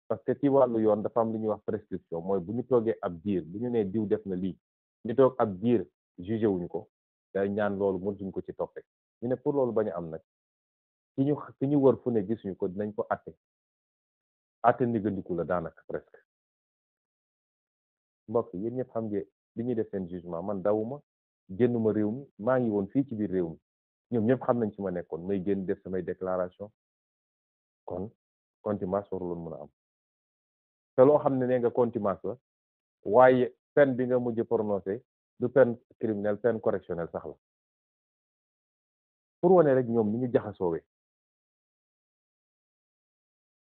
parce que ci wàllu yoon dafa am lu ñuy wax prescription mooy bu ñu toogee ab diir bu ñu nee diw def na lii ñu toog ab diir jugé wuñu ko day ñaan loolu mëntuñ ko ci toppee ñu ne pour loolu bañ a am nag ki ñu wër fu ne gisuñu ko dinañ ko atte ndigandiku la daanaka presque mbokk yéen ñëpp xam ngeen li ñuy def seen jugement man dawuma génnuma réew mi maa ngi woon fii ci biir réew mi ñoom ñëpp xam nañ ci ma nekkoon may génn def samay déclaration kon contumace waruloon mën a am te loo xam ne nee nga contumace la waaye peine bi nga mujj prononcé du peine criminelle peine correctionnelle sax la pour wane rek ñoom ni ñu jaxasoowee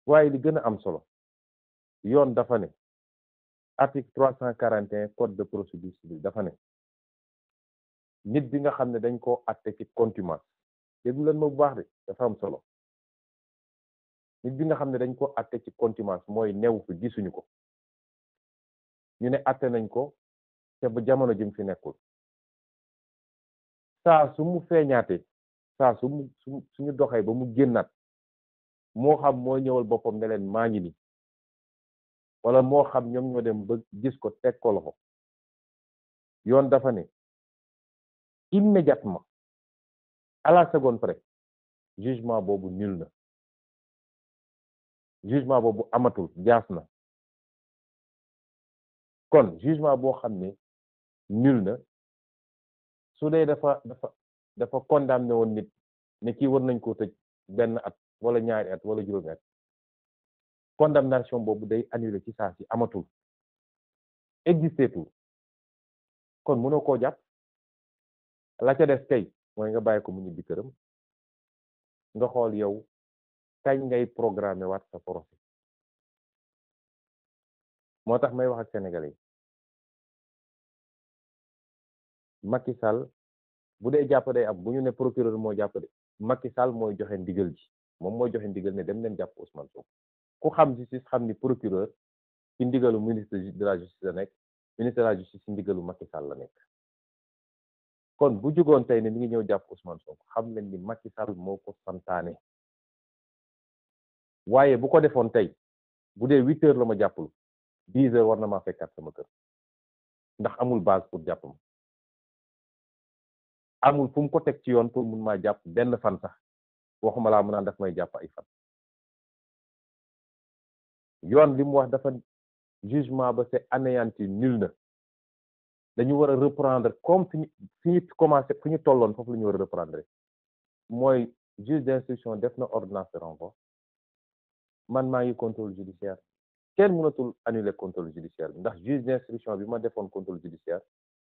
waaye li gën a am solo yoon dafa ne article 341 code de procédure civile dafa ne nit bi nga xam ne dañ koo atte ci contumace déglu leen ma bu baax de dafa am solo nit bi nga xam ne dañ ko atte ci contumace mooy new fi gisuñu ko ñu ne atte nañ ko te ba jamono jëm fi nekkul saa su mu feeñaatee saa suñu doxee ba mu génnaat moo xam moo ñëwal boppam ne leen maa ngi ni wala moo xam ñoom ñoo dem ba gis ko teg ko loxo yoon dafa ne immédiatement à la seconde près jugement boobu nul na jugement boobu amatul jaas na kon jugement boo xam ne nul na su dee dafa condamné woon nit ne kii war nañ koo tëj benn at wala ñaari at wala juróomi at condamnation boobu day annulé ci saa si amatul existeetul kon mënoo koo jàpp la ca des kay mooy nga bàyyi ko mu ñibbi këram nga xool yow kañ ngay programmer waat sa procès moo tax may wax ak sénégalais yi Macky Sall bu dee jàpp day am bu ñu ne procureur moo jàpp de Macky Sall mooy joxe ndigal ji moom mooy joxe ndigal ne dem leen jàpp Ousmane Sonko ku xam justice xam ni procureur ci ndigalu ministre de la justice la nekk ministre de la justice ci ndigalu Macky Sall la nekk kon bu jugoon tey ne mi ngi ñëw jàpp Ousmane Sonko xam leen ni Macky Sall moo ko santaane waaye bu ko defoon tey bu dee 8 heures la ma jàppul 10 heures war na maa fekkaat sama kër ndax amul base pour jàpp ma amul fu mu ko teg ci yoon pour mun maa jàpp benn fan sax waxuma laa mu naan daf may jàpp ay fan yoon li mu wax dafa jugement ba c'est anéanti nul na dañu war a reprendre comme fi ñu commencé fu ñu tolloon foofu la ñu war a reprendre mooy juge d'instruction def na ordonnance de renvoi man maa ngi contrôle judiciaire kenn mënatul annuler contrôle judiciaire bi ndax juge d'instruction bi ma defoon contrôle judiciaire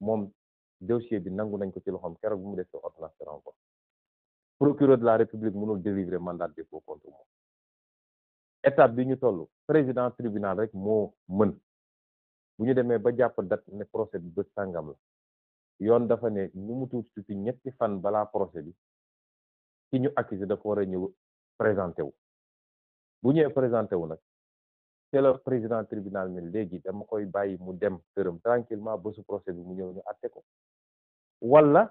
moom dossier bi nangu nañ ko ci loxoom keroog bu mu defee ordonnance de renvoi procureur de la république mënul délivrer mandat de dépôt contre moom étape bi ñu toll président tribunal rek moo mën bu ñu demee ba jàpp date ne procès bi bés sàngam la yoon dafa ne ñu mu tuuti ñetti fan balaa procès bi ki ñu accusé dafa war a ñëw présenté wu bu ñëwee présenté wu nag c'est le président tribunal ne léegi dama koy bàyyi mu dem këram tranquillement bésu procès bi mu ñëw ñu àtte ko wala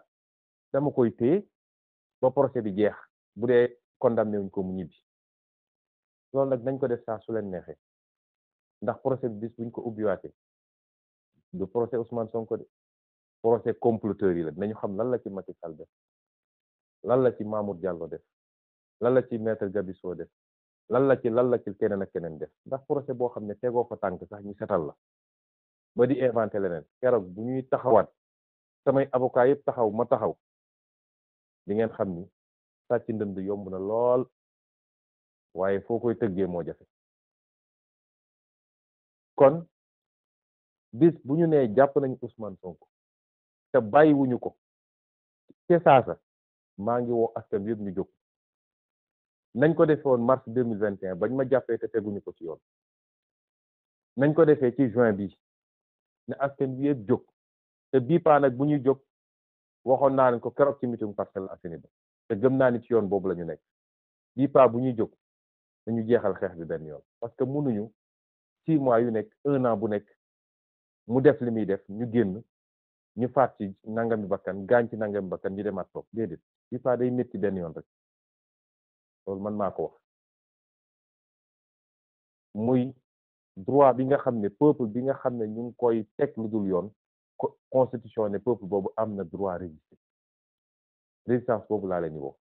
dama koy téye ba procès bi jeex bu dee condamné wuñ ko mu ñibbi loolu nag nañ ko def saa su leen neexee ndax procès bi bis buñ ko ubbiwaatee du procès Ousmane Sonko de procès comploteurs yi la dinañu xam lan la ci Macky Sall def lan la ci Mamour Diallo def lan la ci maître Gabisso def lan la ci keneen ak keneen def ndax procès boo xam ne tegoo fa tànk sax ñu setal la ba di inventé leneen keroog bu ñuy taxawaat samay avocat yëpp taxaw ma taxaw di ngeen xam ni sàcc ndënd yomb na lool waaye foo koy tëggee moo jafe kon bis bu ñu nee jàpp nañu Ousmane Sonko te bàyyiwuñu ko ca saasa maa ngi woo askan yëpp ñu jóg nañ ko defee woon mars 2021 bañ ma jàppee te teguñu ko ci yoon nañ ko defee ci juin bi ne askan bi yëpp jóg te bii paa nag bu ñuy jóg waxoon naa leen ko keroog ci meeting Parcelles Assainies ba te gëm naa ni ci yoon boobu la ñu nekk bii paa bu ñuy jóg dañu jeexal xeex bi benn yoon parce que mënuñu 6 mois yu nekk 1 an bu nekk mu def li muy def ñu génn ñu faat ci nangami bakkan gaañ ci nangami bakkan ñu demaat toog déedéet bii paa day métti benn yoon rek loolu man maa ko wax muy droit bi nga xam ne peuple bi nga xam ne ñu ngi koy teg lu dul yoon constitution ne peuple boobu am na droit résister résistance boobu laa leen di woo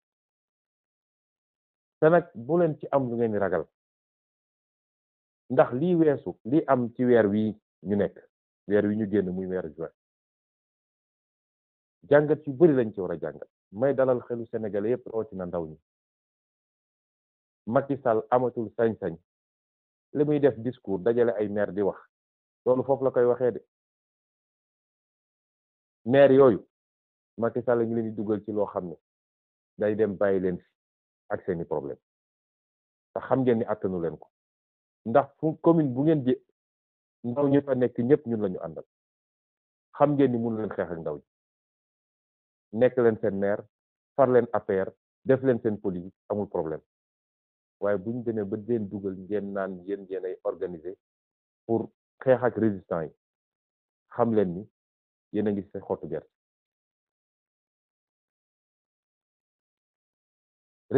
te nag bu leen ci am lu ngeen di ragal ndax lii weesu lii am ci weer wi ñu nekk weer wi ñu génn muy weer juin jàngat yu bari lañ ci war a jàngat may dalal xelu Sénégalais yépp rawatina ndaw ñi Macky Sall amatul sañ-sañ li muy def discours dajale ay maire di wax loolu foofu la koy waxee de maire yooyu Macky Sall ngi leen di dugal ci loo xam ne day dem bàyyi leen fi ak seeni problème te xam ngeen ni attanu leen ko ndax fu commune bu ngeen jë ndaw ñi fa nekk ñëpp ñun la ñu àndal xam ngeen ni mënu leen xeex ak ndaw ñi nekk leen seen maire far leen APR def leen seen politique amul problème waaye bu ñu demee ba leen dugal ngeen naan yéen ay organiser pour xeex ak résistants yi xam leen ni yéen a ngi sa xottu gerte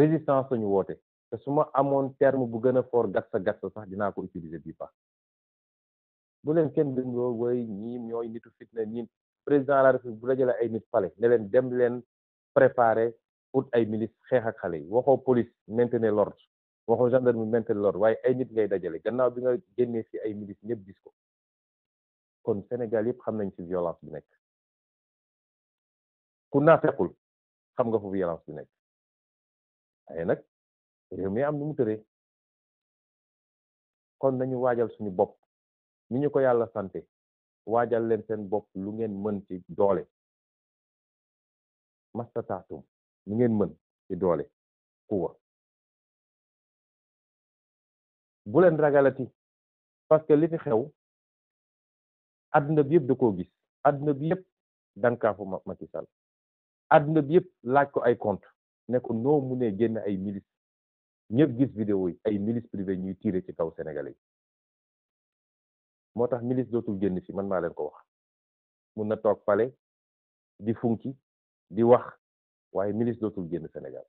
résistance lañu woote te su ma amoon terme bu gën a fort gatsa sax dinaa ko utiliser bii pa bu leen kenn dëngoo woy ñii ñooy nitu fitna ñi président de la République bu dajale ay nit pale ne leen dem leen préparer pour ay milice xeex ak xale yi waxoo police maintenir l'ordre waxoo gendarmerie maintenir l'ordre waaye ay nit ngay dajale gannaaw bi nga génnee fi ay milice ñëpp gis ko kon Sénégal yëpp xam nañ ci violence bi nekk ku naafequl xam nga fu violence bi nekk waaye nag réew mi am nu mu tëree kon nañu waajal suñu bopp ni ñu ko yàlla sante waajal leen seen bopp lu ngeen mën ci doole mastataatum lu ngeen mën ci doole kuwa bu leen ragalati parce que li fi xew àdduna bi yëpp da koo gis àdduna bi yëpp dankaafu Macky Sall àdduna bi yëpp laaj ko ay compte ne ko noo mu ne génn ay milice ñëpp gis vidéo yi ay milice privé ñuy tiire ci kaw sénégalais yi moo tax milice dootul génn fi man maa leen ko wax mun na toog pale di funki di wax waaye milice dootul génn Sénégal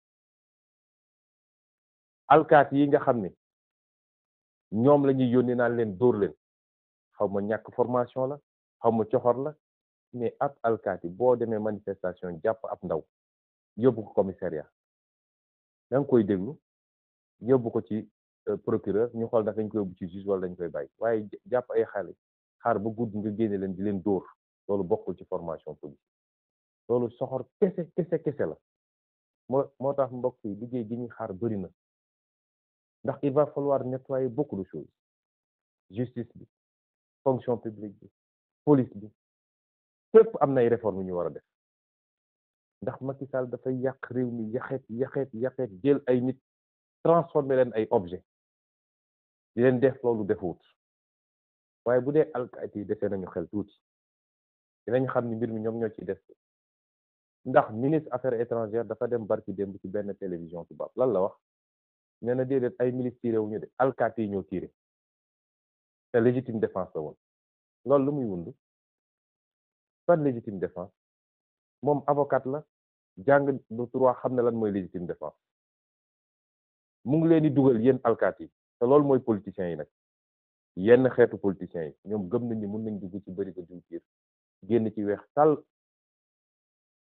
alkaati yi nga xam ne ñoom la ñuy yónni naan leen dóor leen xaw ma ñàkk formation la xaw ma coxor la mais ab alkaati boo demee manifestation jàpp ab ndaw yóbbu ko commissariat da nga koy déglu yóbbu ko ci procureur ñu xool ndax dañ koy yóbbu ci juge wala dañ koy bàyyi waaye jàpp ay xale xaar ba gudd nga génne leen di leen dóor loolu bokkul ci formation police loolu soxor kese la moo tax mbokk yi liggéey gi ñuy xaar bëri na ndax il va falloir nettoyer beaucoup de choses justice bi fonction publique bi police bi fépp am na ay réformes ñu war a def ndax Macky Sall dafay yàq réew mi yaxeet jël ay nit transformer leen ay objet di leen def loolu defuwut waaye bu dee alkaati yi defee nañu xel tuuti dinañ xam ni mbir mi ñoom ñoo ciy def ndax ministre affaires étrangères dafa dem barki démb ci benn télévision tubaab lan la wax nee na déedéet ay milice tiré wu ñu de alkaati yi ñoo tiré te légitime défense la woon loolu lu muy wund ban légitime défense moom avocat la jàng du droit xam ne lan mooy légitime défense mu ngi leen di dugal yéen alkaati yi te loolu mooy politiciens yi nag yenn xeetu politiciens yi ñoom gëm nañ ni mën nañ dugg ci bëri ko diwtiir génn ci weex tàll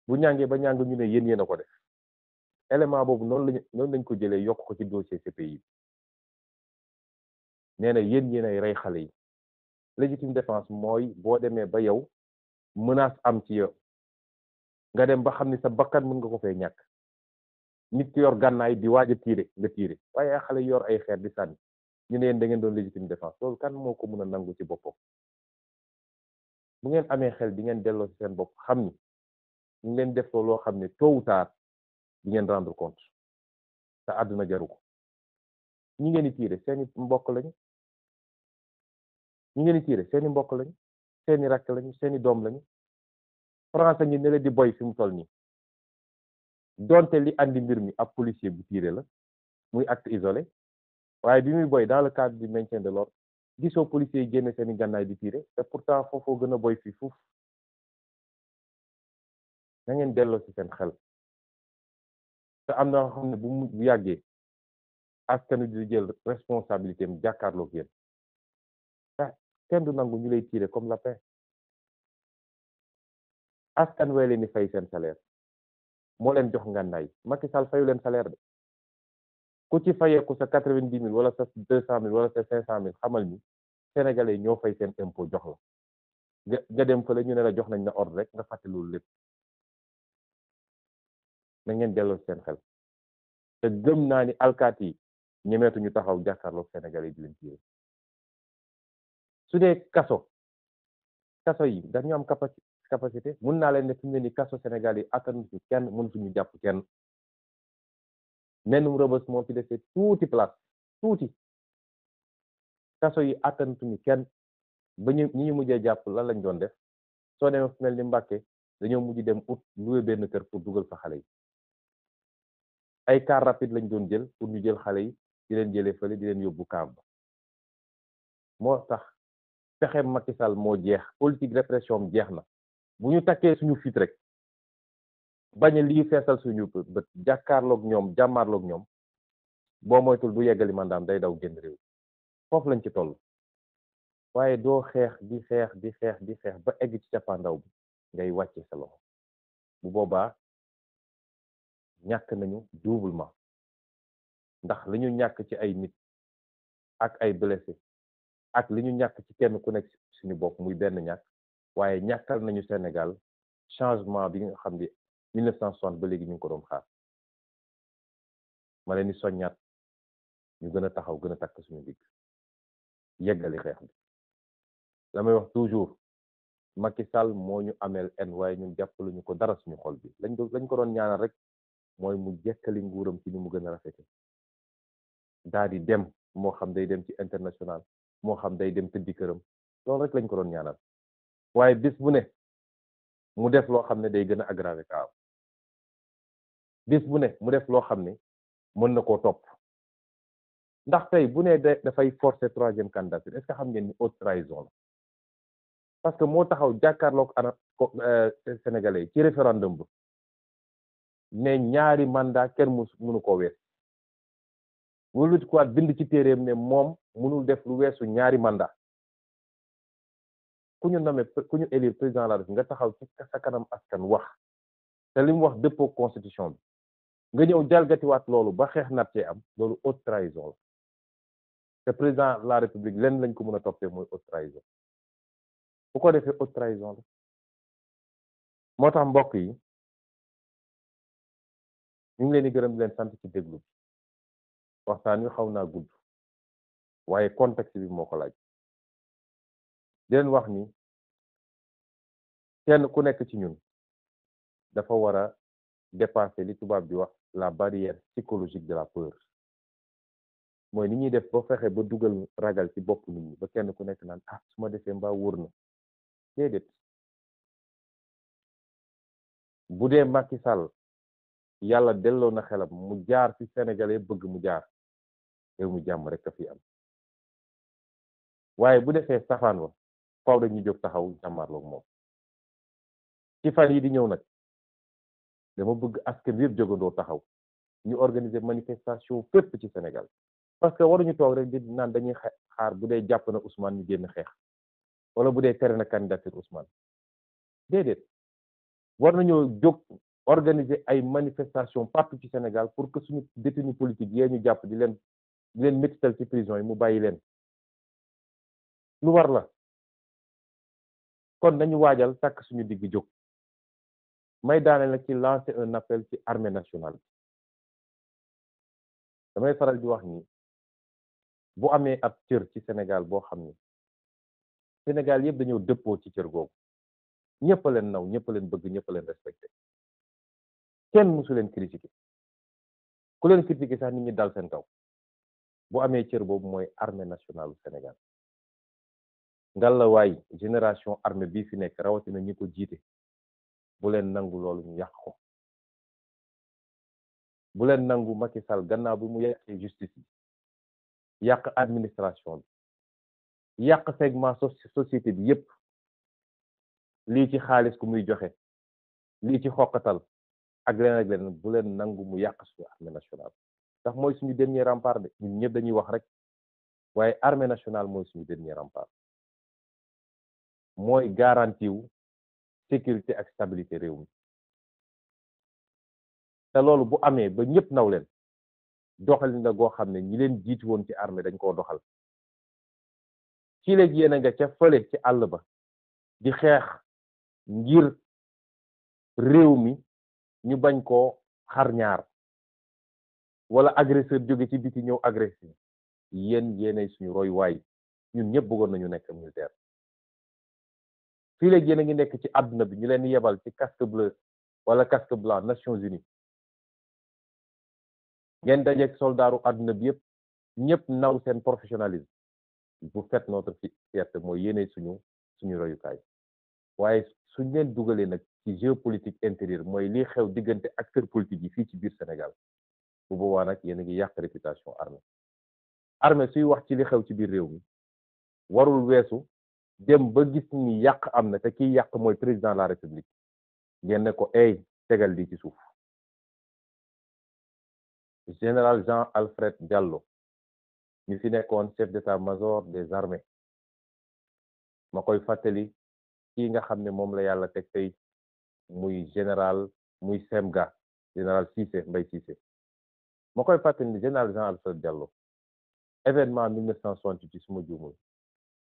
bu ñàngee ba ñàng ñu ne yéen a ko def élément boobu noonu lañ ko jëlee yokk ko ci dossier CPI bi nee na yéen ay rey xale yi légitime défense mooy boo demee ba yow menace am ci yow nga dem ba xam ni sa bakkan mën nga ko fee ñàkk nit ki yor gànnaay di waaj a tiire nga tiire waaye ay xale yor ay xeer di sànni ñu ne yéen da ngeen doon légitime défense loolu kan moo ko mën a nangu ci boppam bu ngeen amee xel di ngeen delloo ci seen bopp xam ni ñu leen def loo xam ne tôt ou tard di ngeen rendre compte te àdduna jaru ko. ñi ngeen di tiire seeni mbokk lañu, ñi ngeen di tiire seeni mbokk lañu, seeni rakk lañu, seeni doom lañu. France ngi ne la di boy fi mu toll nii donte li andi mbir mi ab policier bu tiire la muy acte isolé waaye bi muy boy dans le cadre du maintien de l'ordre gisoo policiers yi génne seeni gànnaay di tiire te pourtant foofoo gën a boy fii fuuf. na ngeen delloo ci seen xel te am na xam ne bu yàggee askan wi di jël responsabilité am jàkkaarloog yéen kenn du nangu ñu lay tiire comme lapin. askan wee leen di fay seen salaire moo leen jox ngànnaay Macky Sall fayu leen salaire de ku ci fayeeku sa 90 000 wala sa 200 000 wala sa 500 000 xamal ni sénégalais ñoo fay seen impôt jox la nga dem fële ñu ne la jox nañ la ordre rek nga fàtte loolu lépp. na ngeen delloo seen xel te gëm naa ni alkaati yi ñemeetuñu taxaw jàkkaarloog sénégalais yi di leen tiire. su dee kaso yi dañu am capacité mun naa leen ne fi mu ne ni kaso Sénégal yi attanuñu kenn mënatuñu jàpp kenn mennum Rebeuss moo fi defee tuuti place tuuti kaso yi attanuñu kenn ba ñi ñu mujjee jàpp lan lañ doon def soo demee fu mel ni Mbàkke dañoo mujj dem ut loué benn kër pour dugal fa xale yi ay car rapide lañ doon jël pour ñu jël xale yi di leen jëlee fële di leen yóbbu camp ba moo tax pexe Macky Sall moo jeex politique répression jeex na. bu ñu takkee suñu fit rek bañ a lii feesal suñu bët jàkkaarloog ñoom jàmmaarloog ñoom boo moytul du yeggali mandaam day daw génn réew foofu lañ ci toll waaye doo xeex di xeex ba egg ci cappaandaw bi ngay wàcce sa loxo bu boobaa ñàkk nañu doublement ndax li ñu ñàkk ci ay nit ak ay blessé ak li ñu ñàkk ci kenn ku nekk suñu bopp muy benn ñàkk waaye ñàkkal nañu Sénégal changement bi nga xam ne 1960 ba léegi ñu ngi ko doon xaar ma leen di soññaat ñu gën a taxaw gën a takk suñu digg yeggali xeex bi la may wax toujours Macky Sall moo ñu ameel en waaye ñun jàppaluñu ko dara suñu xol bi lañ ko doon ñaanal rek mooy mu jekkali nguuram ci ni mu gën a rafete daa di dem moo xam day dem ci international moo xam day dem tëddi këram loolu rek lañ ko doon ñaanal waaye bis bu ne mu def loo xam ne day gën a aggraver kaaw bis bu ne mu def loo xam ne mën na koo topp ndax tey bu ne dafay forcer troisième candidature est-ce que xam ngeen ni haute trahison la parce que moo taxaw jàkkaarloog ana sénégalais yi ci référendum ba ne ñaari mandat kenn mënu koo wees wuluti quoi bind ci téeréem ne moom mënul def lu weesu ñaari mandat ku ñu nommé ku ñu élire président de la République nga taxaw ci sa kanam askan wax te li mu wax dëppoo constitution bi nga ñëw jalgatiwaat loolu ba xeex nattee am loolu haute trahison la te président de la République lenn lañ ko mën a toppee mooy haute trahison bu ko defee haute trahison la moo tax mbokk yi ñu ngi leen di gërëm di leen sant ci déglu bi waxtaan wi xaw naa gudd waaye contexte bi moo ko laaj di leen wax ni kenn ku nekk ci ñun dafa war a dépasser li tubaab di wax la barrière psychologique de la peur mooy ni ñuy def ba fexe ba dugal ragal ci bopp nit ñi ba kenn ku nekk naan ah su ma defee mbaa wóor na déedéet bu dee Macky Sall yàlla delloo na xelam mu jaar ci Sénégalais bëgg mu jaar réew mu jàmm rek a fi am waaye bu defee safaan wa faw dañuy jóg taxaw jàmmarloog moom ci fan yi di ñëw nag dama bëgg askan yëpp jógandoo taxaw ñu organiser manifestation fépp ci Sénégal parce que waruñu toog rek di naan dañuy xaar bu dee jàpp na Ousmane ñu génn xeex wala bu dee tere na candidature Ousmane déedéet war nañoo jóg organiser ay manifestation partout ci Sénégal pour que suñu détenu politique yee ñu jàpp di leen métital ci prison yi mu bàyyi leen lu war la kon nañu waajal takk suñu digg jóg may daane nag ci lancer un appel ci armée nationale damay faral di wax ni bu amee ab cër ci Sénégal boo xam ni Sénégal yëpp dañoo dëppoo ci cër googu ñëpp a leen naw ñëpp a leen bëgg ñëpp a leen respecté kenn mësu leen critiquer ku leen critiquer sax nit ñi dal seen kaw bu amee cër boobu mooy armée nationale du Sénégal ngalawaay génération armée bii fi nekk rawatina ñi ko jiite bu leen nangu loolu ñu yàq ko bu leen nangu Macky Sall gannaaw bi mu yàqee justice bi yàq administration bi yàq segment société bi yépp lii ci xaalis ku muy joxe lii ci xoqatal ak leneen bu leen nangu mu yàq suñu armée nationale ndax mooy suñu dernier rempart de ñun ñëpp dañuy wax rek waaye armée nationale mooy suñu dernier rempart mooy garantie wu sécurité ak stabilité réew mi te loolu bu amee ba ñëpp naw leen doxalin la goo xam ne ñi leen jiitu woon ci armée dañ koo doxal ci léegi yéen a nga ca fële ci àll ba di xeex ngir réew mi ñu bañ koo xar ñaar wala agresseur jóge ci biti ñëw agressé yéenay suñu roy waay ñun ñëpp bëggoon nañu nekk militaire fii léegi yéen a ngi nekk ci àdduna bi ñu leen di yebal ci casque bleu wala casque blanc Nations Unies ngeen dajeeg soldaaru àdduna bi yëpp ñëpp naw seen professionnalisme vous faites notre fierté mooy yéenay suñu royukaay waaye suñ leen dugalee nag ci géopolitique intérieure mooy lii xew diggante acteurs politiques yi fii ci biir Sénégal bu boobaa nag yéen a ngi yàq réputation armée suy wax ci li xew ci biir réew mi warul weesu dem ba gis ni yàq am na te kiy yàq mooy président de la république ngeen ne ko ay tegal di ci suuf général Jean Alfred Diallo ñu fi nekkoon chef d'état-major des armées ma koy fàttali kii nga xam ne moom la yàlla teg tey muy général muy semga général Cissé Mbaye Cissé ma koy fàttali ni général Jean Alfred Diallo événement 1968 suma juumul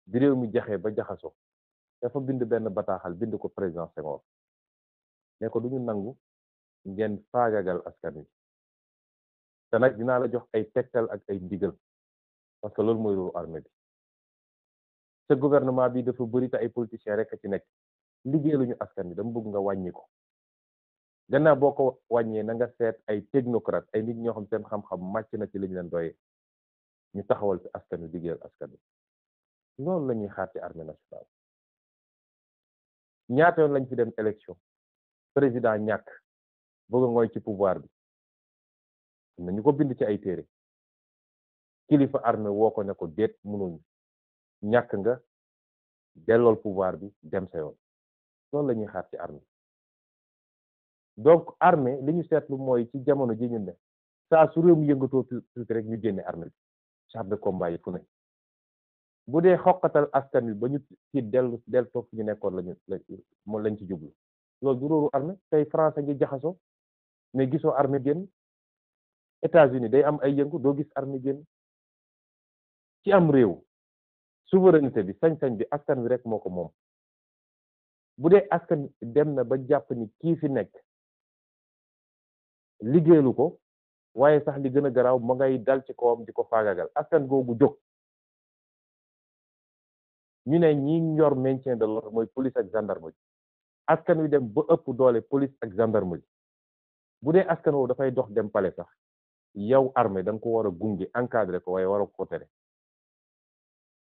bi réew mi jaxee ba jaxaso dafa bind benn bataaxal bind ko président Senghor ne ko duñu nangu ngeen faagagal askan wi te nag dinaa la jox ay tegtal ak ay ndigal parce que loolu mooy rôle armée bi ce gouvernement bi dafa bëri te ay politiciens rek a ci nekk liggéeyaluñu askan wi dama bëgg nga wàññi ko gannaaw boo ko wàññee na nga seet ay technocrate ay nit ñoo xam seen xam-xam màcc na ci li ñu leen doyee ñu taxawal ci askan wi liggéeyal askan wi loolu la ñuy xaar ci armée nationale ñaata yoon lañ fi dem élection président ñàkk bëgg a ngooy ci pouvoir bi am na ñu ko bind ci ay téere kilifa armée woo ko ne ko déet mënuñu ñàkk nga dellool pouvoir bi dem sa yoon loolu la ñuy xaar ci armée donc armée li ñu seetlu mooy ci jamono ji ñu ne saa su réew mi yëngatoo tuuti rek ñu génne armée bi char de combat yi fu ne bu dee xoqatal askan wi ba ñu ci dellu toog ñu nekkoon lañ ci jublu loolu du róoru armée tey France ngi jaxasoo mais gisoo armée génn États-Unis day am ay yëngu doo gis armée génn ci am réew souveraineté bi sañ-sañ bi askan wi rek moo ko moom bu dee askan dem na ba jàpp ni kii fi nekk liggéeyalu ko waaye sax li gën a garaaw ma ngay dal ci kawam di ko faagagal askan googu jóg ñu ne ñi yor maintien de l'ordre mooy police ak gendarmerie askan wi dem ba ëpp doole police ak gendarmerie bu dee askan woowu dafay dox dem palais sax yow armée da nga ko war a gunge encadré ko waaye war a ko tere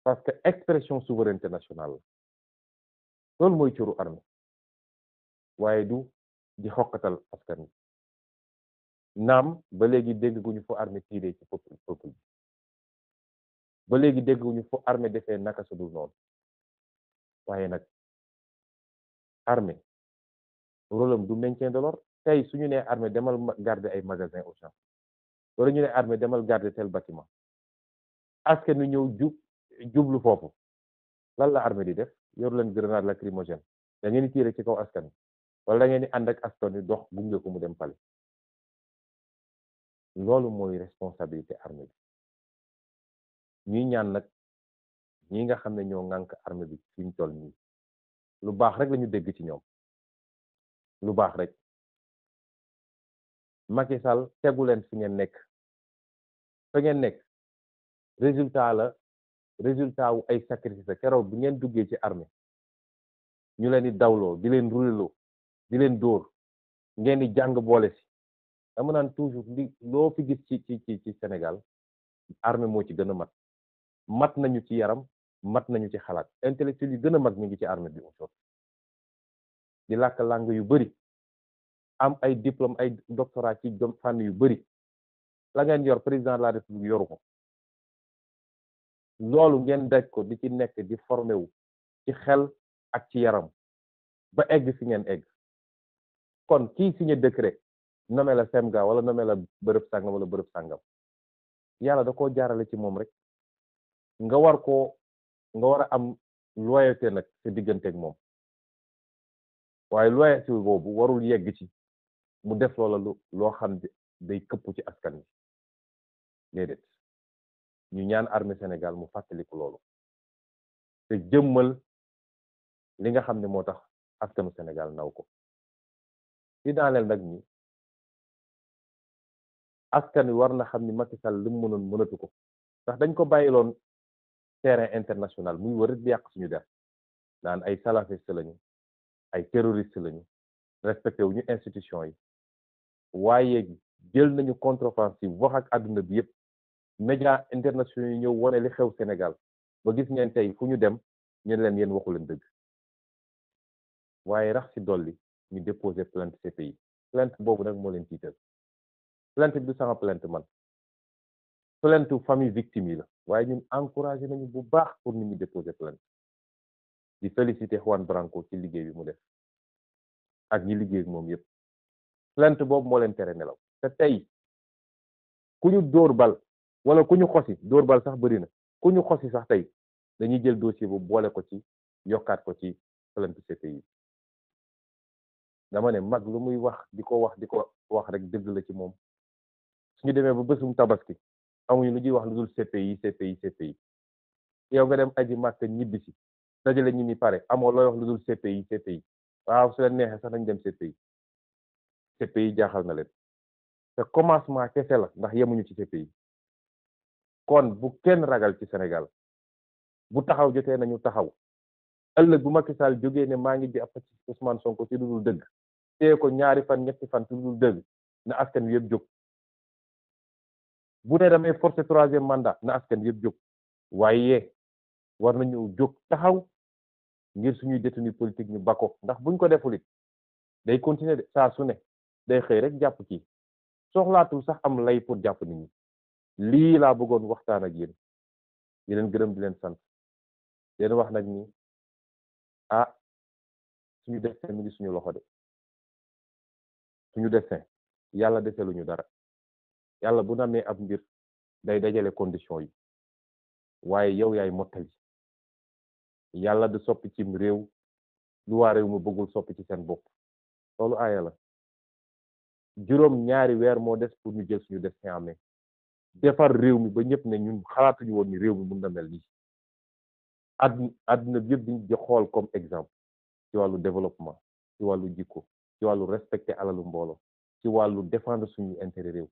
parce que expression souveraineté nationale la loolu mooy cëru armée waaye du di xokkatal askan wi naam ba léegi dégg guñu fu armée tiré ci peuple bi ba léegi dégg guñu fu armée defee naka su dul noonu waaye nag armée rôle am du maintien de l'ordre tey suñu nee armée demal garder ay magasin au champ wala ñu ne armée demal garder tel bâtiment askan wi ñëw jublu foofu lan la armée di def yoru leen grenade lacrymogène da ngeen di tirer ci kaw askan wi wala da ngeen di ànd ak askan wi dox gunge ko mu dem pale loolu mooy responsabilité armée bi ñuy ñaan nag ñi nga xam ne ñoo ŋànk armée bi fi ñu toll nii lu baax rek lañu dégg ci ñoom lu baax rek Macky Sall tegu leen fi ngeen nekk fa ngeen nekk résultat wu ay sacrifice keroog bi ngeen duggee ci armée ñu leen di dawloo di leen ruleloo di leen dóor ngeen di jàng boole si dama naan toujours li loo fi gis ci Sénégal armée moo ci gën a mat nañu ci yaram mat nañu ci xalaat intellectuel yi gën a mag ñu ngi ci armée bi mu di làkk langue yu bari am ay diplôme ay doctorat ci fànn yu bari la ngeen yor président de la république yoru ko loolu ngeen daj ko di ci nekk di formé wu ci xel ak ci yaram ba egg fi ngeen egg kon kii signé décret nommé la semga wala nommé la bërëb sàngam wala bërëb sàngam yàlla da koo jaarale ci moom rek nga war a am loyauté nag sa diggante ak moom waaye loyauté boobu warul yegg ci mu def loola loo xam day këpp ci askan wi déedéet ñu ñaan armée Sénégal mu fàttaliku loolu te jëmmal li nga xam ne moo tax askanu Sénégal naw ko ci daaneel nag ni askan wi war na xam ni Macky Sall li mu mënoon mënatu ko ndax dañ ko bàyyiloon terrain international muy wër di yàq suñu der naan ay salafiste lañu ay terroriste lañu respecté wu ñu institution yi waaye jël nañu contre-offensive wax ak àdduna bi yëpp médias internationaux yi ñëw wone li xew Sénégal ba gis ngeen tey fu ñu dem ñu leen yéen waxu leen dëgg waaye rax ci dolli ñu déposé plainte CPI plainte boobu nag moo leen tiital plainte bi du sama plainte man plainte famille victime yi la waaye ñun encouragé nañu bu baax pour nit ñi déposer plainte di féliciter Juan Branco ci liggéey bi mu def ak ñi liggéey ak moom yépp plainte boobu moo leen tere nelaw te tey ku ñu dóor bal wala ku ñu xosi dóor bal sax bëri na ku ñu xosi sax tey dañuy jël dossier bu boole ko ci yokkaat ko ci plainte CPI dama ne mag lu muy wax di ko wax rek dëgg la ci moom suñu demee ba bésum tabaski amuñu lu ñuy wax lu dul CPI yow nga dem aji màkk ñibbisi dajale ñi ni pare amoo looy wax lu dul CPI waaw su leen neexee sax nañ dem CPI jaaxal na leen te commencement kese la ndax yemuñu ci CPI kon bu kenn ragal ci Sénégal bu taxaw jotee nañu taxaw ëllëg bu Macky Sall jógee ne maa ngi di ab Ousmane Sonko ci lu dul dëgg téye ko ñaari fan ñetti fan ci lu dul dëgg na askan wi yëpp jóg bu ne damay forcer 3e mandat na askan wi yëpp jóg waaye war nañu jóg taxaw ngir suñuy détenu politique ñu bako ndax buñ ko defulit day continuer de saa su ne day xëy rek jàpp kii soxlaatul sax am lay pour jàpp nit ñi lii laa bëggoon waxtaan ak yéen di leen gërëm di leen sant di leen wax nag ni suñu destin mi ngi suñu loxo de suñu destin yàlla deseluñu dara yàlla bu namee ab mbir day dajale condition yi waaye yow yaay mottali yàlla du soppi cim réew lu waa réew mu bëggul soppi ci seen bopp loolu aaya la juróom ñaari weer moo des pour ñu jël suñu destin en main defar réew mi ba ñëpp ne ñun xalaatuñu woon ni réew mi mun na mel nii àdduna bi yëpp di xool comme exemple ci wàllu développement ci wàllu jikko ci wàllu respecter alalu mbooloo ci wàllu défendre suñu intérêt réew